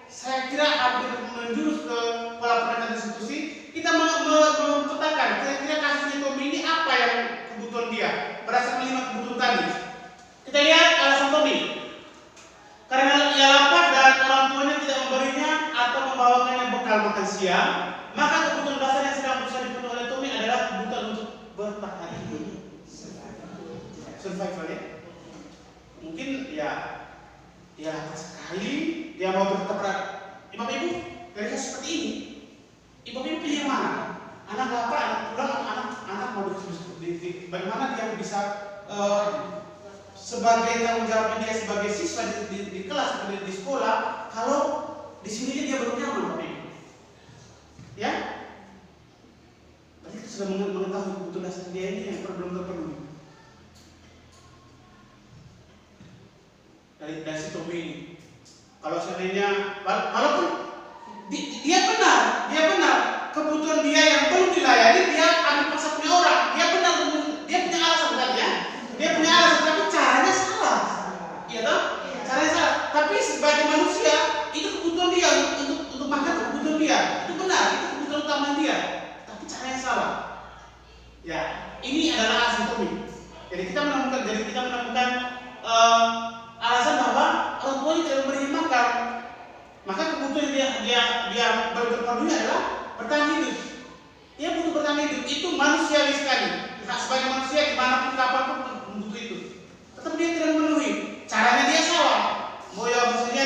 saya kira hampir menjurus ke pola pendekatan institusi. Kita memetakan kira-kira kasusnya Tommy ini apa yang kebutuhan dia berdasarkan 5 kebutuhan tadi. Kita lihat alasan Tommy. Karena ia lapar dan orang tuanya tidak memberinya atau membawakannya bekal makan siang, maka kebutuhan dasar yang sedang berusaha dipenuhi oleh Tommy adalah kebutuhan untuk bertahan hidup. Survival ya. Mungkin ya sekali dia mau berteprak. Ibu dari kasus seperti ini, ibu pilih yang mana? Anak lapar, anak pulang, anak mau bagaimana dia bisa sebagai tanggung jawab dia sebagai siswa di kelas di sekolah, kalau di sini dia belum nyaman, Bapak Ibu. Ya? Berarti kita sudah mengetahui kebutuhan dasar dia ini yang belum terpenuhi. Dari si Tommy ini. Kalau seandainya, walaupun dia benar kebutuhan dia yang belum dilayani, dia ambil paksa punya orang. Dia benar, dia punya alasan tadi ya. Dia punya alasan, tapi caranya salah. Iya toh? Caranya salah. Tapi sebagai manusia, itu kebutuhan dia untuk makan, kebutuhan dia. Itu benar, itu kebutuhan utama dia. Tapi caranya salah. Ya, ini adalah alasan Tommy. Jadi kita menemukan alasan bahwa orang tuanya tidak memberi makan, maka kebutuhan dia baru terpenuhi adalah bertahan hidup. Dia butuh bertahan hidup, itu manusiawi sekali. Nah, sebagai manusia dimanapun kapanpun butuh itu. Tetap dia tidak memenuhi. Caranya dia salah. Maksudnya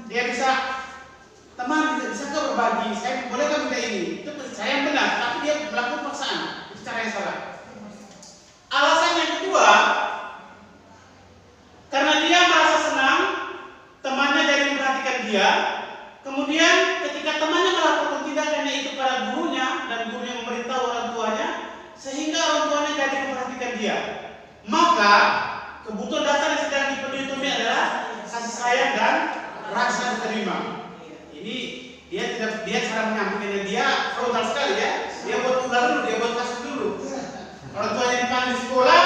dia bisa teman bisa ke berbagi. Saya bolehkah minta ini? Itu saya yang benar, tapi dia melakukan paksaan. Itu cara yang salah. Alasan yang kedua, karena dia merasa senang temannya jadi memperhatikan dia, kemudian ketika temannya melakukan tindakannya itu pada gurunya dan gurunya memberitahu orang tuanya, sehingga orang tuanya jadi memperhatikan dia, maka kebutuhan dasar yang sedang dipenuhi Tommy adalah kasih sayang dan rasa diterima. Ini dia cara menyampaikannya dia frontal sekali ya. Dia buat ular dulu, dia buat kasus dulu. Orang tuanya dipanggil di sekolah.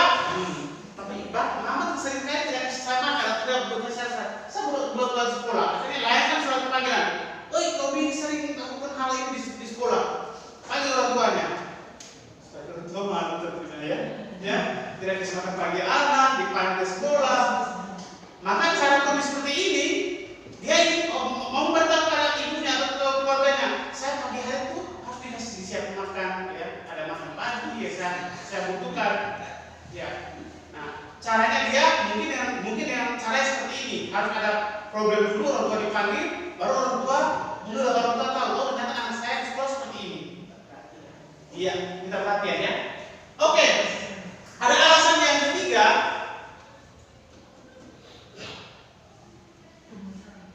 Tapi Mama sering kali tidak kasih saya makan, tidak buatnya saya buat sekolah. Akhirnya layarkan surat panggilan. Tommy ini sering melakukan hal ini di sekolah. Panggil orang tuanya. Orang tua malu terima ya. Tidak kasih makan pagi anak, dipanggil ke sekolah. Maka cara Tommy seperti ini, dia ingin mau memberitahu kepada ibunya atau keluarganya, saya pagi hari itu harus disiapkan makan, ya. Ada makan pagi, ya saya butuhkan, ya. Caranya dia mungkin dengan cara seperti ini, harus ada problem dulu, orang tua dipanggil, baru orang tua tahu, oh ternyata anak saya di sekolah seperti ini. Iya, minta perhatian ya. Oke, ada alasan yang ketiga,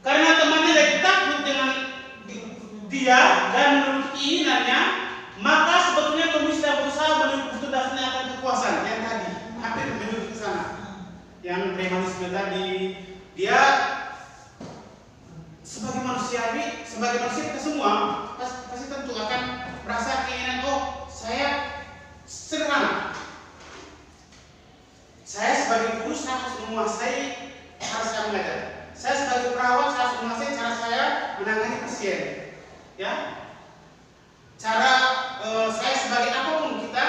karena temannya lagi takut dengan dia dan menurut keinginannya, maka sebetulnya Tommy sudah berusaha menuntut dasarnya akan kekuasaan yang tadi. Hampir menuju ke sana. Yang premanisme tadi, dia sebagai manusia kita semua pasti tentu akan merasa keinginan, oh saya sederhana. Saya sebagai guru saya harus menguasai cara saya mengajar. Saya sebagai perawat saya harus menguasai cara saya menangani pasien. Ya. Cara saya sebagai apapun kita,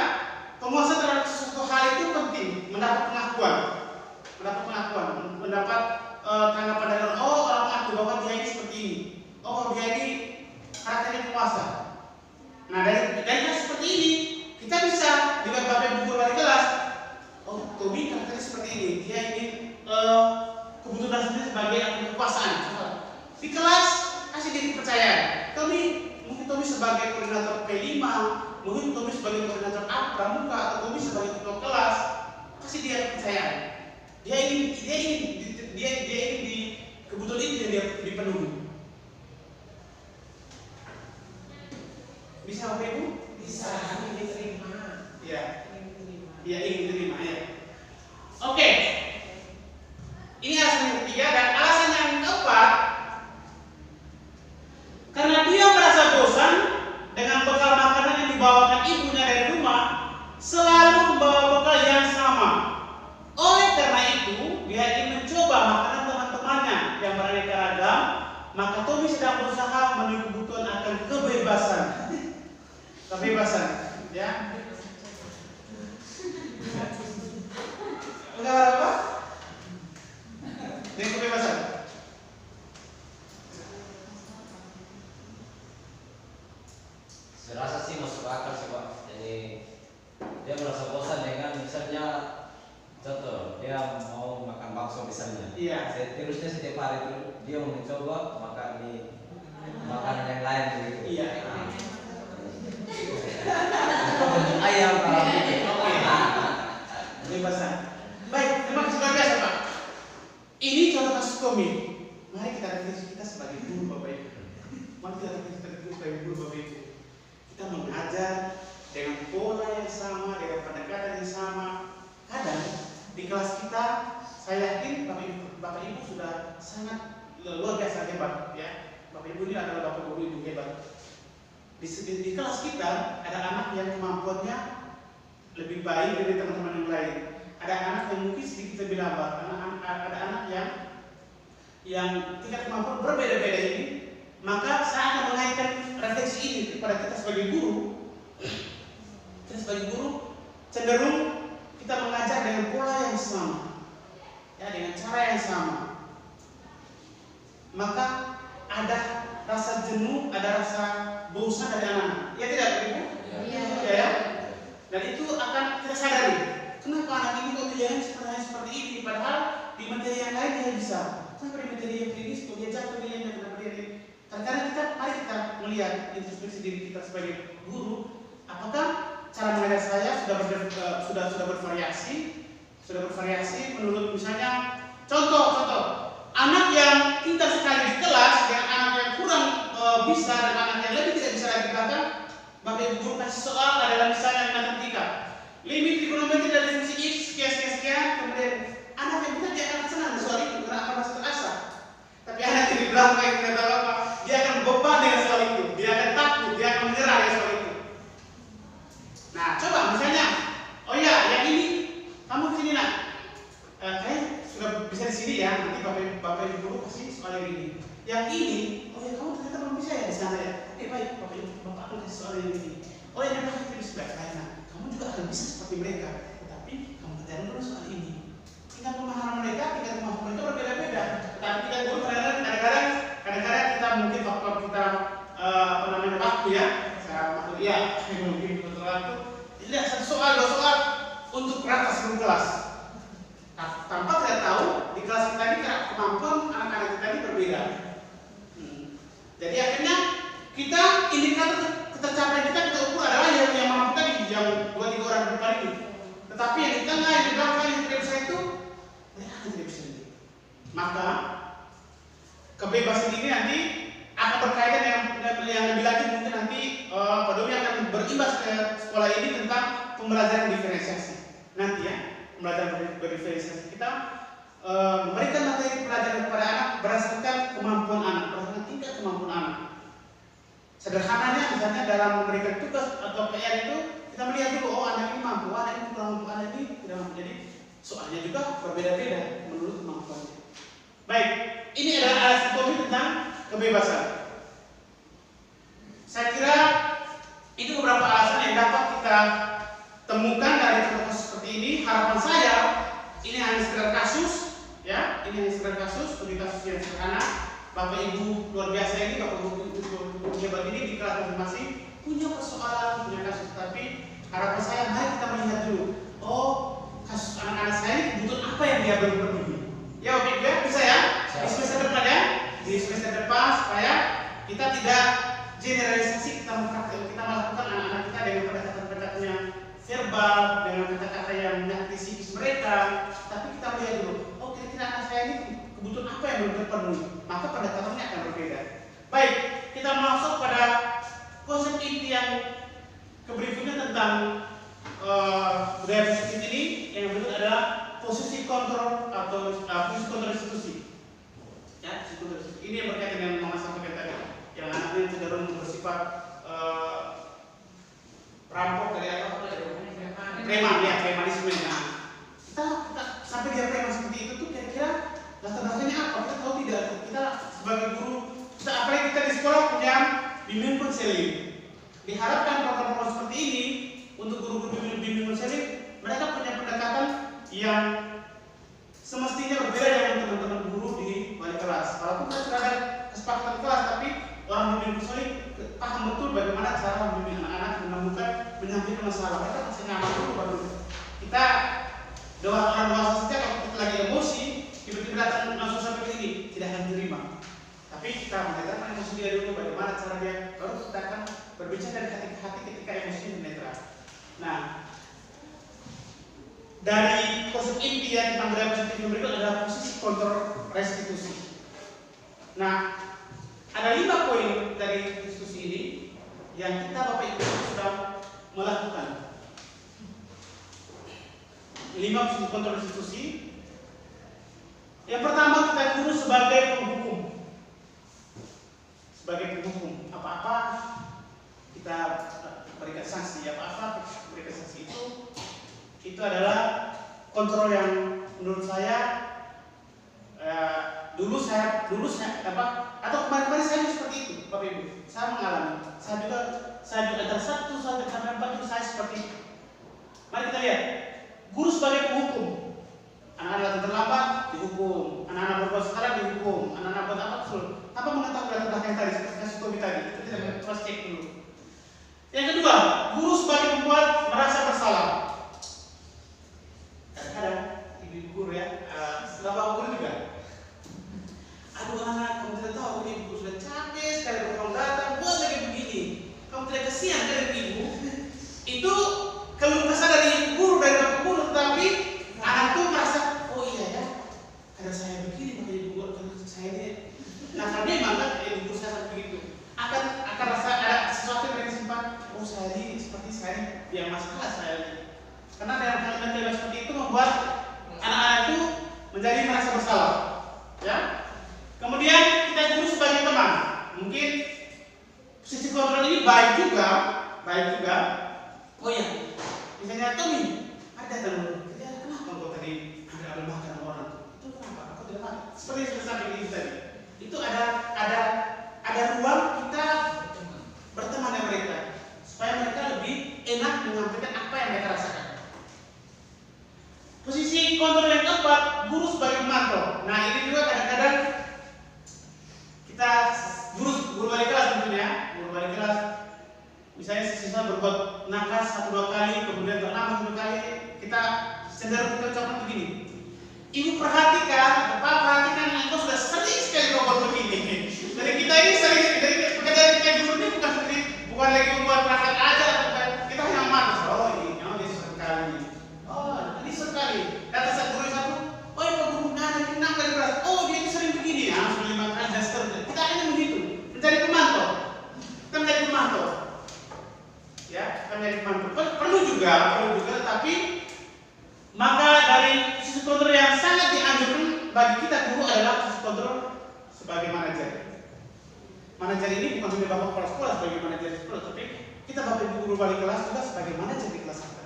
penguasaan terhadap sesuatu hal itu penting, mendapat pengakuan, mendapat tanggapan dari orang, oh orang mengaku bahwa dia ini seperti ini, oh dia ini karakternya penguasa. Nah dari seperti ini kita bisa di Bapak Ibu guru di kelas, oh Tommy karakternya ini, dia ingin kebutuhan sendiri sebagai kekuasaan. Di kelas kasih dia kepercayaan. Mungkin Tommy sebagai koordinator P5, mungkin Tommy sebagai koordinator A pramuka, atau Tommy sebagai ketua kelas, kasih dia kepercayaan. Dia ingin di kebutuhan ini dia dipenuhi. Bisa Bapak Ibu? Bisa diterima. Iya. Ingin diterima. Iya, ingin diterima ya. Oke. Ini alasan yang ketiga, dan alasan yang keempat, karena dia merasa bosan dengan bekal makanan yang dibawakan ibunya dari rumah, selalu membawa bekal yang sama. Oleh karena itu, dia ingin mencoba makanan teman-temannya yang beraneka ragam. Maka Tommy sedang berusaha memenuhi kebutuhan akan kebebasan. Kebebasan, ya. Enggak apa? Dengan kebebasan. Saya rasa sih masuk akal sih Pak. Jadi dia merasa bosan dengan misalnya contoh dia mau makan bakso misalnya. Iya. Terusnya setiap hari itu dia mau mencoba makan di makanan yang lain gitu. Iya. Ayam kalau gitu. Oke. Kebebasan. Baik, terima kasih luar biasa Pak. Ini contoh kasus komik. Mari kita refleksi kita sebagai guru Bapak Ibu. Mari kita refleksi sebagai guru Bapak Ibu. Kita mengajar dengan pola yang sama, dengan pendekatan yang sama. Kadang di kelas kita, saya yakin Bapak Ibu sudah sangat luar biasa hebat, ya. Bapak Ibu ini adalah Bapak Ibu hebat. Di kelas kita ada anak yang kemampuannya lebih baik dari teman-teman yang lain. Ada anak yang mungkin sedikit lebih lambat. Ada anak yang tingkat kemampuan berbeda-beda ini. Maka saya akan mengaitkan refleksi ini kepada kita sebagai guru. Kita sebagai guru cenderung kita mengajar dengan pola yang sama, ya, dengan cara yang sama. Maka ada rasa jenuh, ada rasa bosan dari anak-anak. Ya tidak, Ibu? Iya. Ya. Dan itu akan kita sadari. Kenapa anak ini kok pilihannya seperti ini? Padahal di materi yang lain dia bisa. Kenapa di materi yang klinis kok dia jatuh pilihannya? Kenapa dia ini? Mari kita melihat introspeksi diri kita sebagai guru. Apakah cara mengajar saya sudah bervariasi menurut misalnya contoh anak yang pintar sekali di kelas dengan anak yang kurang bisa dan anak yang lebih tidak bisa lagi belakang. Bapak Ibu guru kasih soal adalah misalnya matematika, limit trigonometri dari fungsi x sekian, kemudian anak yang pintar dia akan senang soal itu karena akan masuk terasa. Tapi anak yang di belakang yang tidak tahu apa, dia akan beban dengan soal itu, dia akan takut, dia akan menyerah dengan soal itu. Nah, coba misalnya, oh ya, yang ini kamu kesini nak, kayak sudah bisa di sini ya, nanti bapak ibu guru kasih soal yang ini. Yang ini, oh ya kamu ternyata belum bisa ya di sana ya. Baik, bapak akan kasih soal yang ini. Oh ya, yang itu di sebelah kanan. Kamu juga akan bisa seperti mereka, tetapi kamu kerjakan dulu soal ini. Tingkat pemahaman mereka, tingkat kemampuan mereka berbeda-beda. Tapi tingkat guru kadang-kadang kita mungkin faktor kita waktu ya. Ya, mungkin betul waktu. Tidak satu soal, dua soal untuk rata seluruh kelas. Tanpa kita tahu di kelas kita ini kemampuan anak-anak kita ini berbeda. Jadi akhirnya kita indikator ketercapaian kita ukur adalah yang mampu tadi, yang 2-3 orang depan ini. Tetapi yang di tengah, yang di belakang, yang tidak bisa itu, mereka tidak bisa itu. Maka kebebasan ini nanti akan berkaitan yang lebih lanjut, mungkin nanti Pak Domi akan berimbas ke sekolah ini tentang pembelajaran diferensiasi. Nanti ya, pembelajaran berdiferensiasi kita memberikan materi pelajaran kepada anak berdasarkan kemampuan anak, berdasarkan tingkat kemampuan anak. Sederhananya misalnya dalam memberikan tugas atau PR itu kita melihat dulu, oh anak ini mampu, anak ini kurang mampu, anak ini tidak mampu. Jadi soalnya juga berbeda-beda menurut kemampuannya. Baik, ini adalah alasan Tommy tentang kebebasan. Saya kira itu beberapa alasan yang dapat kita temukan dari contoh seperti ini. Harapan saya ini hanya sekedar kasus, ya, ini hanya sekedar kasus, studi kasus yang sederhana. Bapak Ibu luar biasa ini, Bapak Ibu hebat ini di kelas masing-masing punya persoalan, punya kasus. Tapi harapan saya mari kita melihat dulu, oh kasus anak-anak saya ini kebutuhan apa yang 2024 ini. Ya Bapak Ibu ya, bisa ya? Di semester depan ya, di semester depan supaya kita tidak generalisasi, kita melakukan anak-anak kita dengan pendekatan-pendekatan yang verbal, dengan kata-kata yang menyakiti psikis mereka. Tapi kita lihat dulu, oh kira-kira anak saya ini kebutuhan apa yang belum terpenuhi, maka pendekatannya akan berbeda. Baik, kita masuk pada konsep inti yang berikutnya tentang budaya positif ini. Yang berikut adalah posisi kontrol atau posisi kontrol institusi. Ya, posisi kontrol institusi. Ini yang berkaitan dengan Mama sampaikan tadi, yang anaknya cenderung bersifat perampok dari apa? Preman, ya, premanisme. Nah, kita sampai dia preman seperti itu tuh kira-kira latar belakangnya apa? Kita tahu tidak? Kita sebagai guru, apalagi kita di sekolah punya bimbing konseling. Diharapkan program-program seperti ini untuk guru-guru bimbing konseling, mereka punya pendekatan yang semestinya berbeda dengan teman-teman guru di wali kelas. Walaupun kita sudah ada kesepakatan kelas, tapi orang bimbing konseling paham betul bagaimana cara membimbing anak-anak menemukan menyampaikan masalah. Mereka masih nyaman dulu baru kita orang dewasa saja kalau kita lagi emosi, tiba-tiba datang langsung sampai ke ini, tidak akan diterima. Tapi kita menetapkan emosi dia dulu, bagaimana cara dia, baru kita akan berbicara dari hati ke hati ketika emosi netral. Nah, dari konsep inti yang tentang budaya positif yang berikut adalah posisi kontrol restitusi. Nah, ada 5 poin dari diskusi ini yang kita Bapak Ibu sudah melakukan. 5 posisi kontrol restitusi. Yang pertama, kita guru sebagai penghukum. Sebagai penghukum, apa-apa kita berikan sanksi, apa-apa berikan sanksi itu adalah kontrol yang menurut saya dulu saya atau kemarin saya seperti itu, Bapak Ibu. Saya mengalami, saya juga antara 1 sampai 4 itu saya seperti itu. Mari kita lihat, guru sebagai penghukum. Anak-anak datang terlambat dihukum, anak-anak berbuat salah dihukum, anak-anak buat apa suruh. Tanpa mengetahui latar belakang tadi, seperti kasih Tobi tadi, kita tidak cross check dulu. Yang kedua, guru sebagai pembuat merasa bersalah. Kadang ibu guru ya, bapak guru juga. Aduh anak, kamu tidak tahu ini ibu sudah capek sekali kamu datang, buat lagi begini. Kamu tidak kasihan dari ibu. Itu keluh kesah dari ibu guru, dari bapak guru, tapi anak itu merasa, oh iya ya, karena saya begini makanya ibu guru karena saya ini. Nah karena memang kan ibu guru saya begitu. Akan rasa ada sesuatu yang disimpan. Oh saya ini seperti saya yang masalah saya ini. Karena dalam kalimat seperti itu membuat anak-anak itu menjadi merasa bersalah. Ya. Kemudian kita guru sebagai teman. Mungkin sisi kontrol ini baik juga. Oh iya, misalnya Tommy, ada teman. Kenapa kau tadi ambil makan orang? Itu kenapa? Aku tidak makan. Seperti yang sudah sampai ini tadi. Itu ada ruang kita berteman dengan mereka supaya mereka lebih enak menyampaikan apa yang mereka rasakan. Posisi kontrol yang keempat, guru sebagai pemantau. Nah ini juga kadang-kadang kita guru wali kelas tentunya, guru wali kelas misalnya siswa berbuat nakal 1-2 kali, kemudian bernama 1 kali, kita cenderung kita ucapkan begini. Ibu perhatikan, Bapak perhatikan, engkau sudah sering sekali berbuat begini. Dari kita ini sering, dari pekerjaan kita guru ini bukan lagi membuat perhatian aja, bukan kita hanya malas. Oh ini, dia sekali. Oh ini sekali. Kata satu guru satu, oh ya Pak Guru, nah kali kelas. Oh dia itu sering begini ya, sudah 5 kali dan seterusnya. Kita hanya begitu, mencari pemantau. Kita mencari pemantau. Ya, kita mencari pemantau. Perlu juga, tapi maka dari sisi kontrol yang sangat dianjurkan bagi kita guru adalah sisi kontrol sebagai manajer. Manajer ini bukan hanya bapak kepala sekolah sebagai manajer sekolah, tapi kita bapak ibu guru wali kelas juga sebagai manajer di kelas kita.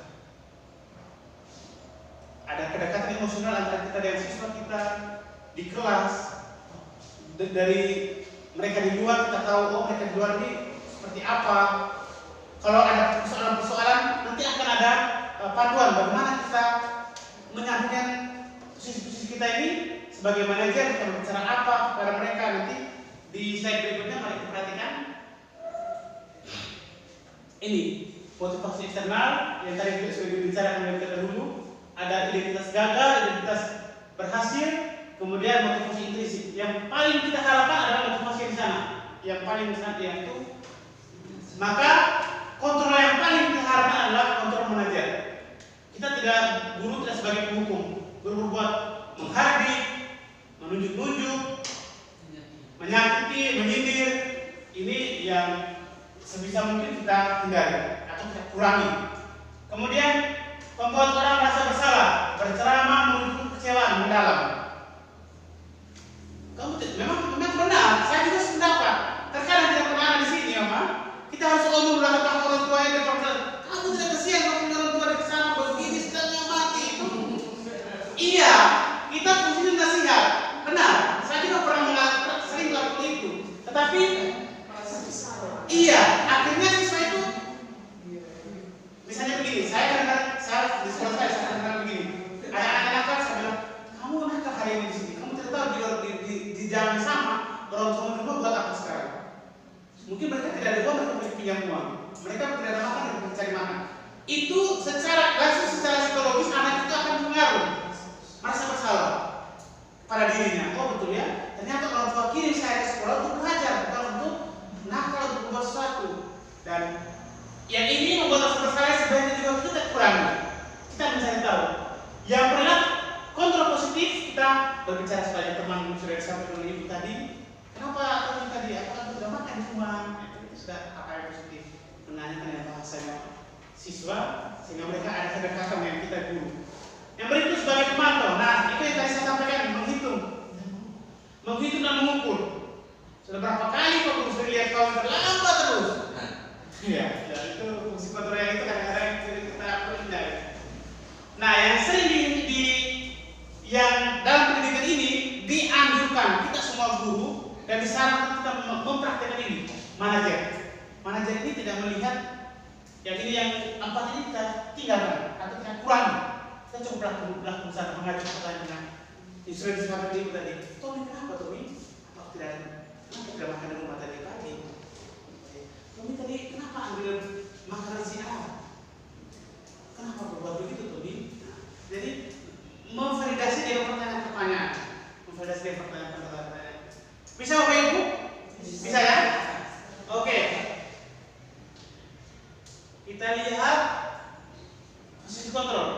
Ada kedekatan emosional antara kita dengan siswa kita di kelas. Dari mereka di luar kita tahu, oh mereka di luar ini seperti apa. Kalau ada persoalan-persoalan nanti akan ada panduan bagaimana kita menyampaikan posisi kita ini sebagai manajer, kita berbicara apa kepada mereka. Nanti di slide berikutnya mari kita perhatikan ini motivasi eksternal yang tadi sudah dibicarakan dari kita dahulu. Ada identitas gagal, identitas berhasil, kemudian motivasi intrinsik. Yang paling kita harapkan adalah motivasi di sana. Yang paling besar yaitu, maka kontrol yang paling kita harapkan adalah kontrol mengajar. Kita tidak, guru tidak sebagai penghukum. Guru berbuat menghardik, menunjuk-nunjuk, menyakiti, menyindir. Ini yang sebisa mungkin kita hindari atau kita kurangi. Kemudian membuat orang merasa bersalah, berceramah menunjukkan kekecewaan mendalam. Kamu memang benar, saya juga sependapat. Terkadang tidak pernah ada di sini ya, Pak. Kita harus omong belakang orang tua yang depan. Kamu tidak kesian kalau punya orang tua di sana begini sedangnya mati. Iya, kita fungsinya nasihat. Benar, saya juga pernah sering melakukan itu. Tetapi iya, akhirnya siswa itu misalnya begini, saya di sekolah saya kadang-kadang begini. Anak-anak nakal saya bilang, kamu nakal hari ini di sini. Kamu tidak tahu di jalan sama orang tua rumah buat apa sekarang? Mungkin mereka tidak ada uang, mereka pinjam uang. Mereka tidak ada makan, mereka cari makan. Itu langsung secara psikologis anak itu akan pengaruh, merasa bersalah pada dirinya. Oh betul ya, ternyata orang tua kirim saya ke sekolah untuk belajar, bukan untuk nakal, untuk membuat sesuatu. Dan yang ini membuat rasa bersalah sebaiknya juga kita kurangi. Kita mencari tahu. Yang pernah kontrol positif, kita berbicara sebagai teman sudah disampaikan oleh ibu tadi. Kenapa kamu tadi? Apakah sudah makan di rumah? Itu sudah apa yang positif? Menanyakan yang bahasanya siswa sehingga mereka ada kedekatan dengan kita guru. Yang berikut sebagai pemantau. Nah, itu yang tadi saya sampaikan, menghitung dan mengukur. Sudah berapa kali Pak Guru sudah lihat kawan terlambat terus? Ya, itu fungsi kontrol yang itu kadang-kadang kita perlu hindari. Nah, yang sering yang dalam pendidikan ini dianjurkan kita semua guru dan disarankan kita mempraktekkan ini. Manajer ini tidak melihat yang ini yang empat ini kita tinggalkan atau kita kurangi. Kita coba lakukan sana mengacu pertanyaan instruksi seperti itu tadi. Tommy kenapa Tommy? Kalau tidak makan di rumah tadi pagi. Tommy tadi kenapa ambil makanan si A? Kenapa berbuat begitu Tommy? Jadi memvalidasi dari pertanyaan-pertanyaan. Bisa Bapak Ibu? Bisa ya? Oke. Kita lihat posisi kontrol.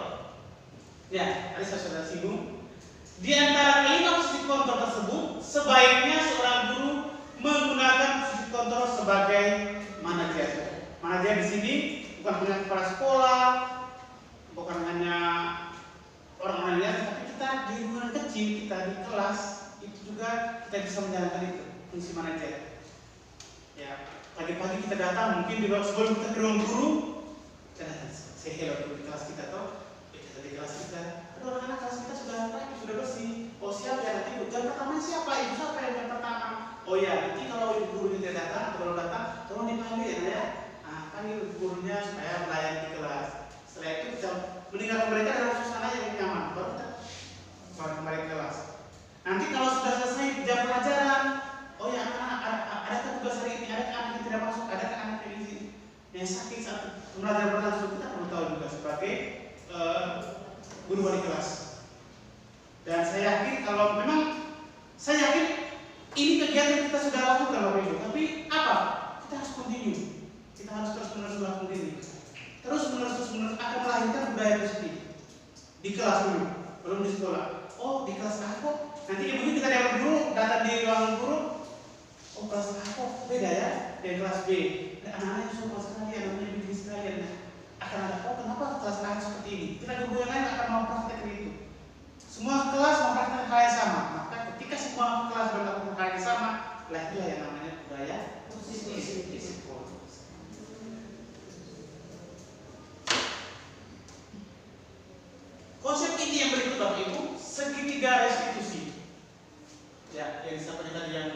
Ya, tadi saya sudah singgung. Di antara kelima posisi kontrol tersebut, sebaiknya seorang guru menggunakan posisi kontrol sebagai manajer. Manajer di sini bukan hanya kepala sekolah, bukan hanya orang-orang lihat, tapi kita di lingkungan kecil, kita di kelas itu juga kita bisa menjalankan itu fungsi manajer. Ya, pagi-pagi kita datang, mungkin sebelum kita ke ruang guru, kita datang, say hello di kelas kita toh, kita di kelas kita. Anak-anak kelas kita sudah rapi, sudah bersih. Oh siap ya nanti jam pertama siapa? Ibu siapa yang jam pertama? Oh ya nanti kalau ibu gurunya tidak datang atau belum datang, tolong dipanggil ya. Nah, panggil gurunya supaya melayani di kelas. Setelah itu kita meninggalkan mereka dalam suasana yang nyaman, baru kita kembali ke kelas. Nanti kalau sudah selesai jam pelajaran, oh ya anak-anak ada tugas hari ini, ada anak yang tidak masuk, ada anak yang sakit saat pembelajaran berlangsung, kita perlu tahu juga sebagai guru wali kelas. Dan saya yakin kalau memang saya yakin ini kegiatan kita sudah lakukan Bapak Ibu, tapi apa? Kita harus continue. Kita harus terus-menerus melakukan ini. Terus-menerus akan melahirkan budaya positif di kelas dulu, belum di sekolah. Oh di kelas aku, nanti begitu kita dapat guru, datang di ruangan guru. Oh kelas aku beda ya dari kelas B. Anak-anak yang suka sekali, anak-anak yang begini sekali. Akan ada, oh kenapa kelas A seperti ini? Kita guru yang lain akan mempraktekkan itu. Semua kelas mempraktekkan hal yang sama. Maka ketika semua kelas melakukan hal yang sama, lahirlah yang namanya budaya positif. Konsep ini yang berikut Bapak Ibu, segitiga restitusi. Ya, yang disampaikan tadi yang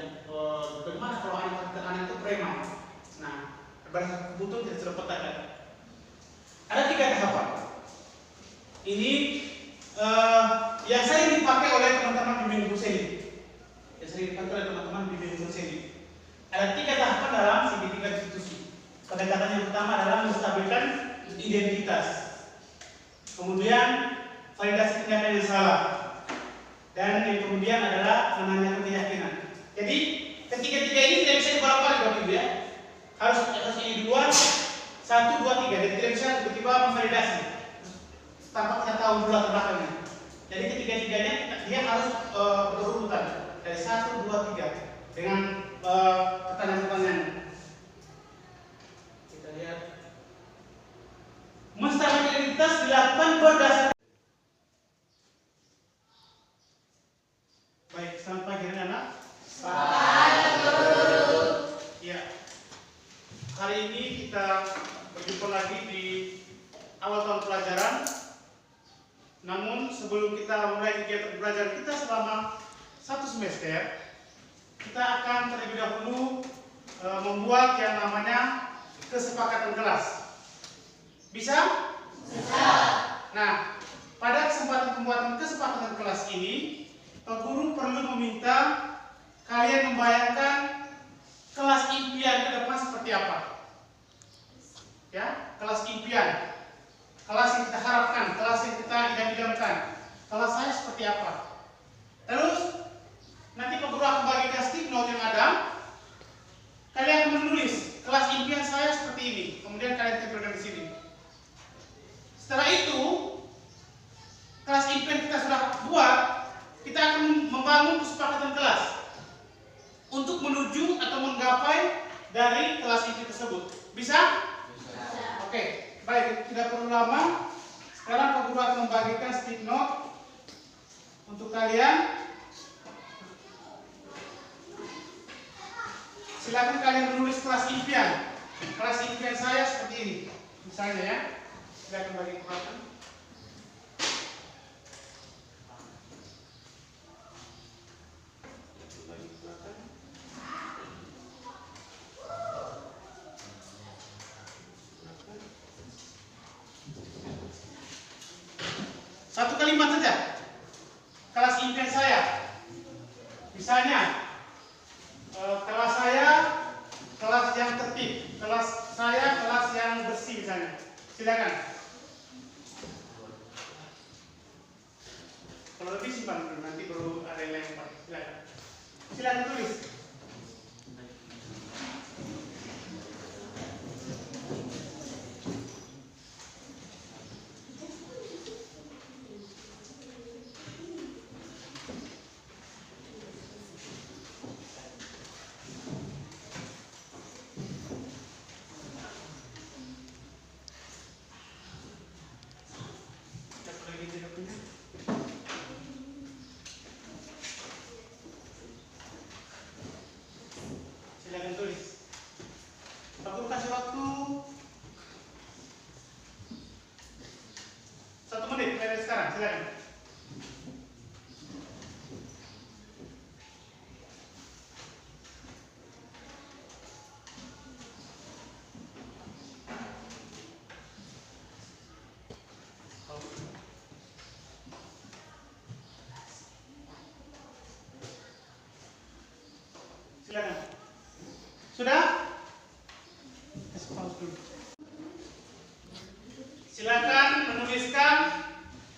bagaimana kalau anak itu preman. Nah, berdasarkan kebutuhan tidak terpetakan. Ada 3 tahapan. Ini yang sering dipakai oleh teman-teman bimbing guru seni. Ada 3 tahapan dalam segitiga restitusi. Pendekatan yang pertama adalah menstabilkan identitas. Kemudian validasi tindakan yang salah. dan yang kemudian adalah namanya keyakinan. Jadi ketiga-tiga ini tidak bisa dibolak-balik Bapak Ibu ya. Harus ini duluan 1, 2, 3. Jadi tidak bisa tiba-tiba memvalidasi tanpa kita tahu dulu latar belakangnya. Jadi ketiga-tiganya dia harus berurutan dari 1, 2, 3 dengan pertanyaan-pertanyaan. Kita lihat. Menstabilkan identitas dilakukan berdasarkan. Baik, selamat pagi anak-anak. Ya, hari ini kita berjumpa lagi di awal tahun pelajaran. Namun sebelum kita mulai kegiatan belajar kita selama 1 semester, kita akan terlebih dahulu membuat yang namanya kesepakatan kelas. Bisa? Bisa. Nah, pada kesempatan pembuatan kesepakatan kelas ini, Pak Guru perlu meminta kalian membayangkan kelas impian ke depan seperti apa. Ya, kelas impian. Kelas yang kita harapkan, kelas yang kita idam-idamkan. Kelas saya seperti apa? Terus nanti Pak Guru akan bagikan stick note yang ada. Kalian akan menulis kelas impian saya seperti ini. Kemudian kalian tempelkan di sini. Setelah itu, kelas impian kita sudah buat, kita akan membangun kesepakatan kelas untuk menuju atau menggapai dari kelas impian tersebut. Bisa? Bisa. Oke. Baik, tidak perlu lama. Sekarang Pak Guru akan membagikan stick note untuk kalian. Silakan kalian menulis kelas impian. Kelas impian saya seperti ini. Misalnya ya. Silakan bagi kesempatan. Satu kalimat saja. Kelas impian saya. Misalnya, kelas saya kelas yang tertib, kelas saya kelas yang bersih misalnya. Silakan. Kalau lebih simpan dulu, nanti baru ada yang lempar. Silakan. Silakan tulis. Silakan tulis. Aku kasih waktu 1 menit dari sekarang. Silakan. Silakan. Sudah? Silakan menuliskan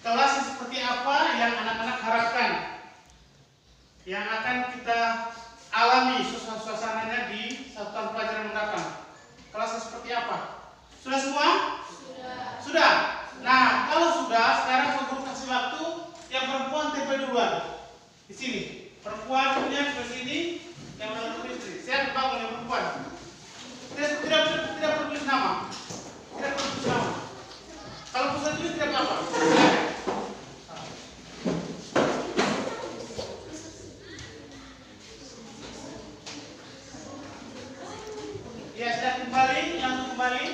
kelas yang seperti apa yang anak-anak harapkan, yang akan kita alami suasananya di satuan pelajaran mendatang. Kelasnya seperti apa? Sudah semua? Sudah. Sudah? Nah, kalau sudah, sekarang Pak Guru kasih waktu yang perempuan tempel duluan. Di sini. Perempuan punya di sini, yang menulis istri. Saya bangun yang perempuan. Tidak perlu tulis nama. Tidak perlu tulis nama. Kalau pusat tulis tidak apa-apa. Ya, sudah kembali, yang kembali.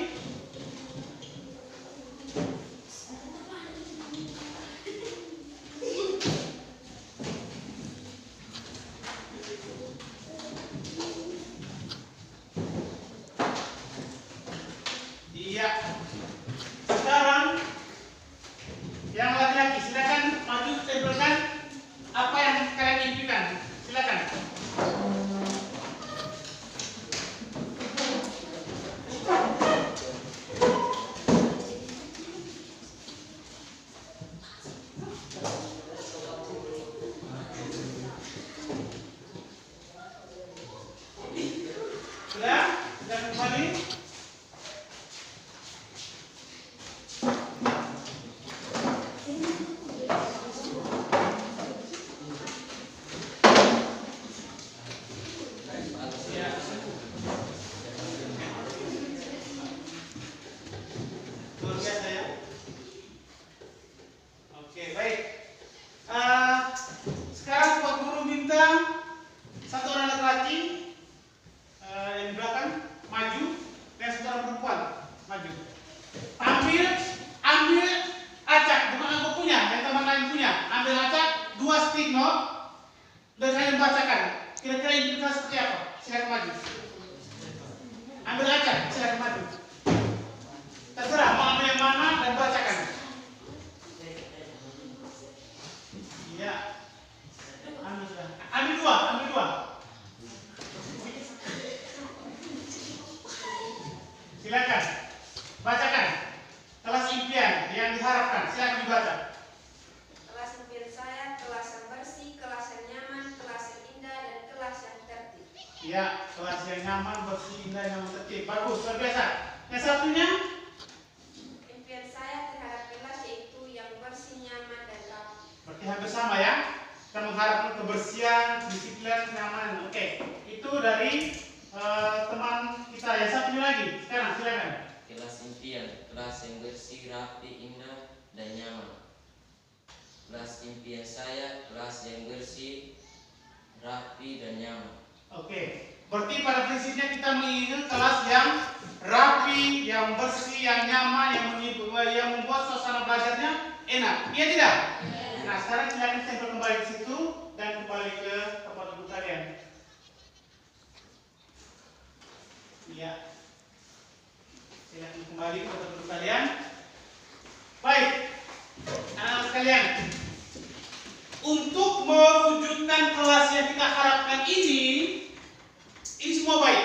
Baik. Sekarang Pak Guru minta satu orang laki-laki yang di belakang maju dan satu orang perempuan maju. Ambil acak, bukan aku punya, yang teman lain punya. Ambil acak, 2 stick note dan saya membacakan. Kira-kira implikasi seperti apa? Silakan maju. Ambil acak, silakan maju. Terserah mau ambil yang mana dan bacakan. Iya. Ambil dua. Silakan. Bacakan. Kelas impian yang diharapkan. Silakan dibaca. Kelas impian saya, kelas yang bersih, kelas yang nyaman, kelas yang indah, dan kelas yang tertib. Ya, kelas yang nyaman, bersih, indah, yang tertib. Bagus, luar biasa. Yang satunya, Impian saya terhadap kelas yaitu yang bersih, nyaman, dan rapi. berarti hampir sama ya. Kita mengharapkan kebersihan, disiplin, kenyamanan. Oke, itu dari teman kita. Yang satunya lagi. Sekarang silakan. Kelas impian, kelas yang bersih, rapi, indah, dan nyaman. Kelas impian saya, kelas yang bersih, rapi, dan nyaman. Oke, berarti pada prinsipnya kita menginginkan kelas yang rapi, yang bersih, yang nyaman, yang membuat suasana belajarnya enak. Iya tidak? Nah, sekarang silakan stempel kembali ke situ dan kembali ke tempat duduk kalian. Iya. Silakan kembali ke tempat duduk kalian. Baik, anak-anak sekalian, untuk mewujudkan kelas yang kita harapkan ini semua baik.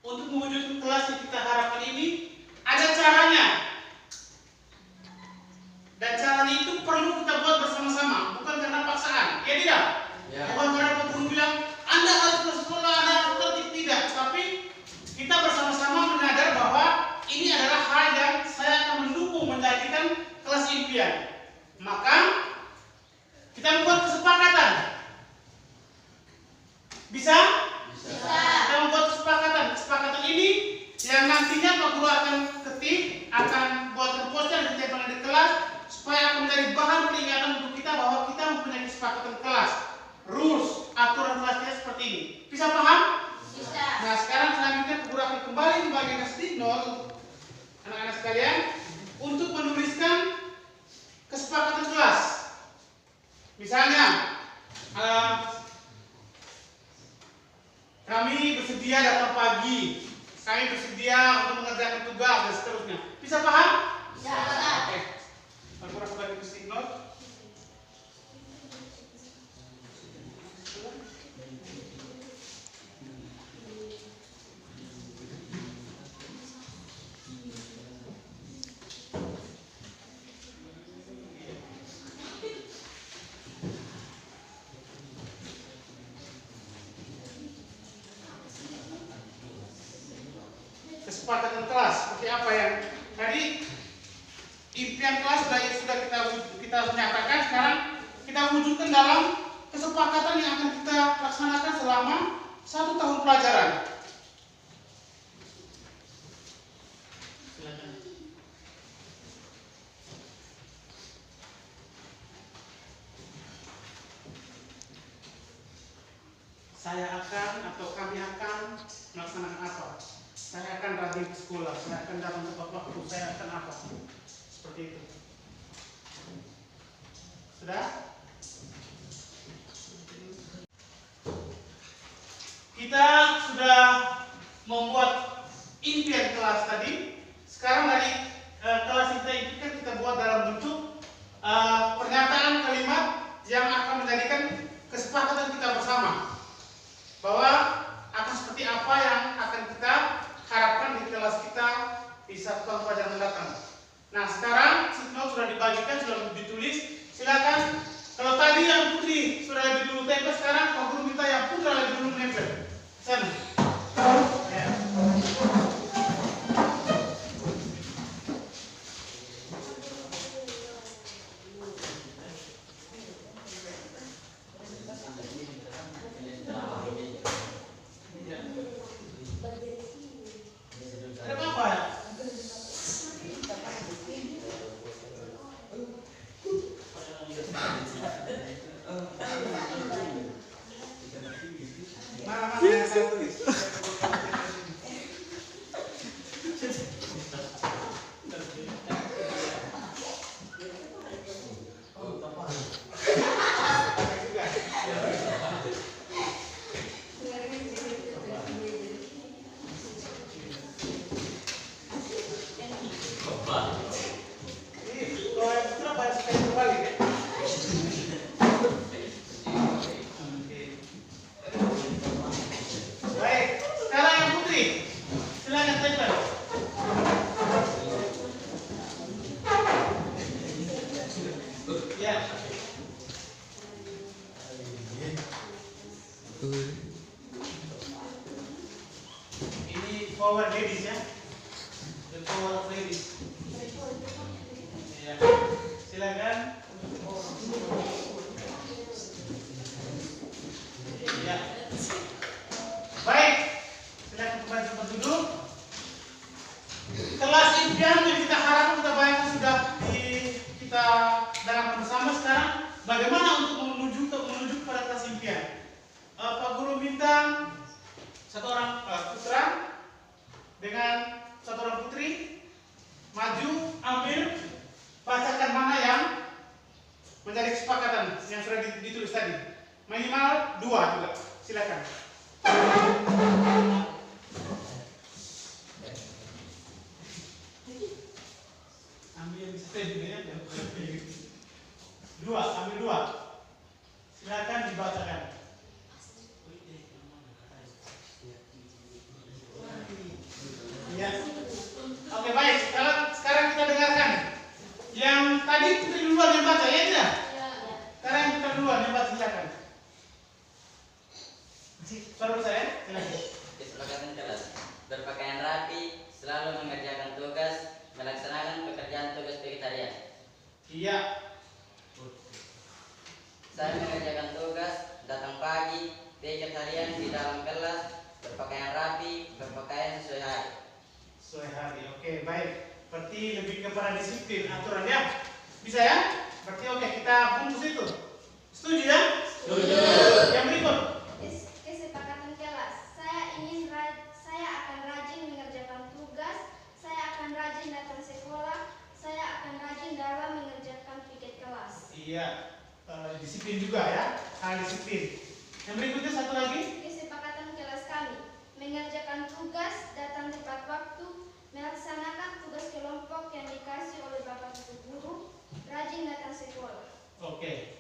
Untuk mewujudkan kelas yang kita harapkan ini ada caranya. Dan caranya itu perlu kita buat bersama-sama, bukan karena paksaan. Ya tidak? Ya. Bukan karena guru bilang Anda harus ke sekolah, Anda harus tertib, tidak. Tapi kita bersama-sama menyadar bahwa ini adalah hal yang saya akan mendukung menjadikan kelas impian. Maka kita membuat kesepakatan. Bisa? Kita membuat kesepakatan. Kesepakatan ini yang nantinya Pak Guru akan ketik, akan buatkan poster dan ditempelkan di kelas supaya akan menjadi bahan peringatan untuk kita bahwa kita mempunyai kesepakatan kelas, rules, aturan kelasnya seperti ini. Bisa paham? Bisa. Nah, sekarang selanjutnya Pak Guru akan kembali ke bagian stick note anak-anak sekalian untuk menuliskan kesepakatan kelas. Misalnya, kami bersedia datang pagi, kami bersedia untuk mengerjakan tugas dan seterusnya. Bisa paham? Bisa. Oke. Aku kembali ke stick note. Kesepakatan kelas seperti apa yang tadi impian kelas sudah kita nyatakan. Sekarang kita wujudkan dalam kesepakatan yang akan kita laksanakan selama 1 tahun pelajaran. Silakan. Saya akan atau kami akan melaksanakan apa? Saya akan rajin ke sekolah, saya akan datang tepat waktu, saya akan apa? Seperti itu. Sudah? Kita sudah membuat impian kelas tadi. Sekarang dari kelas kita impian kita buat dalam bentuk pernyataan kalimat yang akan menjadikan kesepakatan kita bersama bahwa akan seperti apa yang akan kita harapkan di kelas kita di 1 tahun pelajaran mendatang. Nah, sekarang signal sudah dibagikan, sudah ditulis. Silakan. Kalau tadi yang putri sudah lebih dulu tempel, sekarang Pak Guru minta yang putra lebih dulu nempel. Sana. Ya. Ada apa ya? Mana yang saya tulis? Baik, sekarang yang putri, silakan tempel. Ya. Ini power ladies ya, the power of ladies. Ya, silakan. Ya. Baik, silakan kembali tempat duduk. Kelas impian yang kita harapkan kita bayangkan sudah kita dengarkan bersama sekarang. Bagaimana untuk menuju kepada kelas impian? Pak Guru minta satu orang putra dengan satu orang putri maju, ambil, bacakan mana yang menjadi kesepakatan yang sudah ditulis tadi. Minimal 2 juga. Silakan. Ambil yang bisa juga ya. 2, ambil 2. Silakan dibacakan. Ya. Oke, baik. Sekarang kita dengarkan. Yang tadi putri duluan yang baca, ya tidak? Sekarang yang kita duluan yang baca, silakan. Suara saya, silakan. Kesepakatan kelas. Berpakaian rapi, selalu mengerjakan tugas, melaksanakan pekerjaan tugas vegetarian. Iya. Saya mengerjakan tugas, datang pagi, vegetarian di dalam kelas, berpakaian rapi, berpakaian sesuai hari. Sesuai hari, oke, baik. Berarti lebih kepada disiplin aturan ya. Bisa ya? Berarti oke, kita bungkus itu. Setuju ya? Setuju. Yang berikut. Kesepakatan kelas. Saya akan rajin mengerjakan tugas. Saya akan rajin datang sekolah. Saya akan rajin dalam mengerjakan piket kelas. Iya, disiplin juga ya. Hal disiplin. Yang berikutnya satu lagi. Kesepakatan kelas kami. Mengerjakan tugas, datang tepat waktu, melaksanakan tugas kelompok yang dikasih oleh Bapak Ibu Guru, rajin datang sekolah. Oke.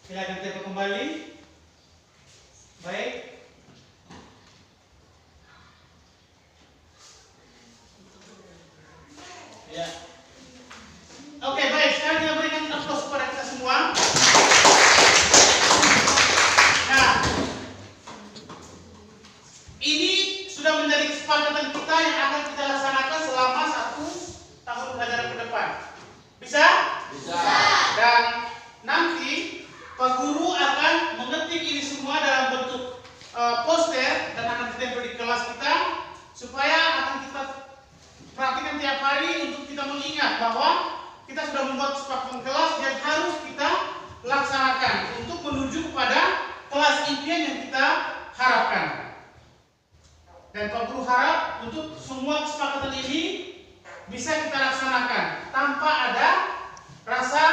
Silakan tempo kembali. Baik. Ya. Oke, baik. Sekarang kita berikan aplaus kepada kita semua. Nah, ini sudah menjadi kesepakatan kita yang akan kita laksanakan selama 1 tahun pelajaran ke depan. Bisa? Bisa. Dan nanti Pak Guru akan mengetik ini semua dalam bentuk poster dan akan ditempel di kelas kita supaya akan kita perhatikan tiap hari untuk kita mengingat bahwa kita sudah membuat kesepakatan kelas yang harus kita laksanakan untuk menuju kepada kelas impian yang kita harapkan. Dan Pak Guru harap untuk semua kesepakatan ini bisa kita laksanakan tanpa ada rasa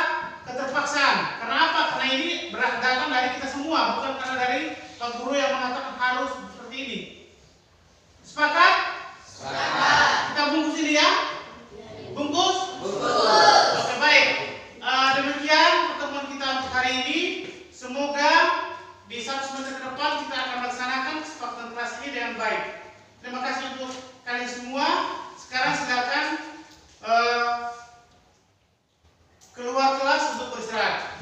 keterpaksaan. Karena apa? Karena ini datang dari kita semua, bukan karena dari Pak Guru yang mengatakan harus seperti ini. Sepakat? Sepakat. Kita bungkus ini ya? Bungkus? Bungkus. Oke, baik. Demikian pertemuan kita untuk hari ini. Semoga di 1 semester ke depan kita akan melaksanakan kesepakatan kelas ini dengan baik. Terima kasih untuk kalian semua. Sekarang silakan keluar kelas untuk beristirahat.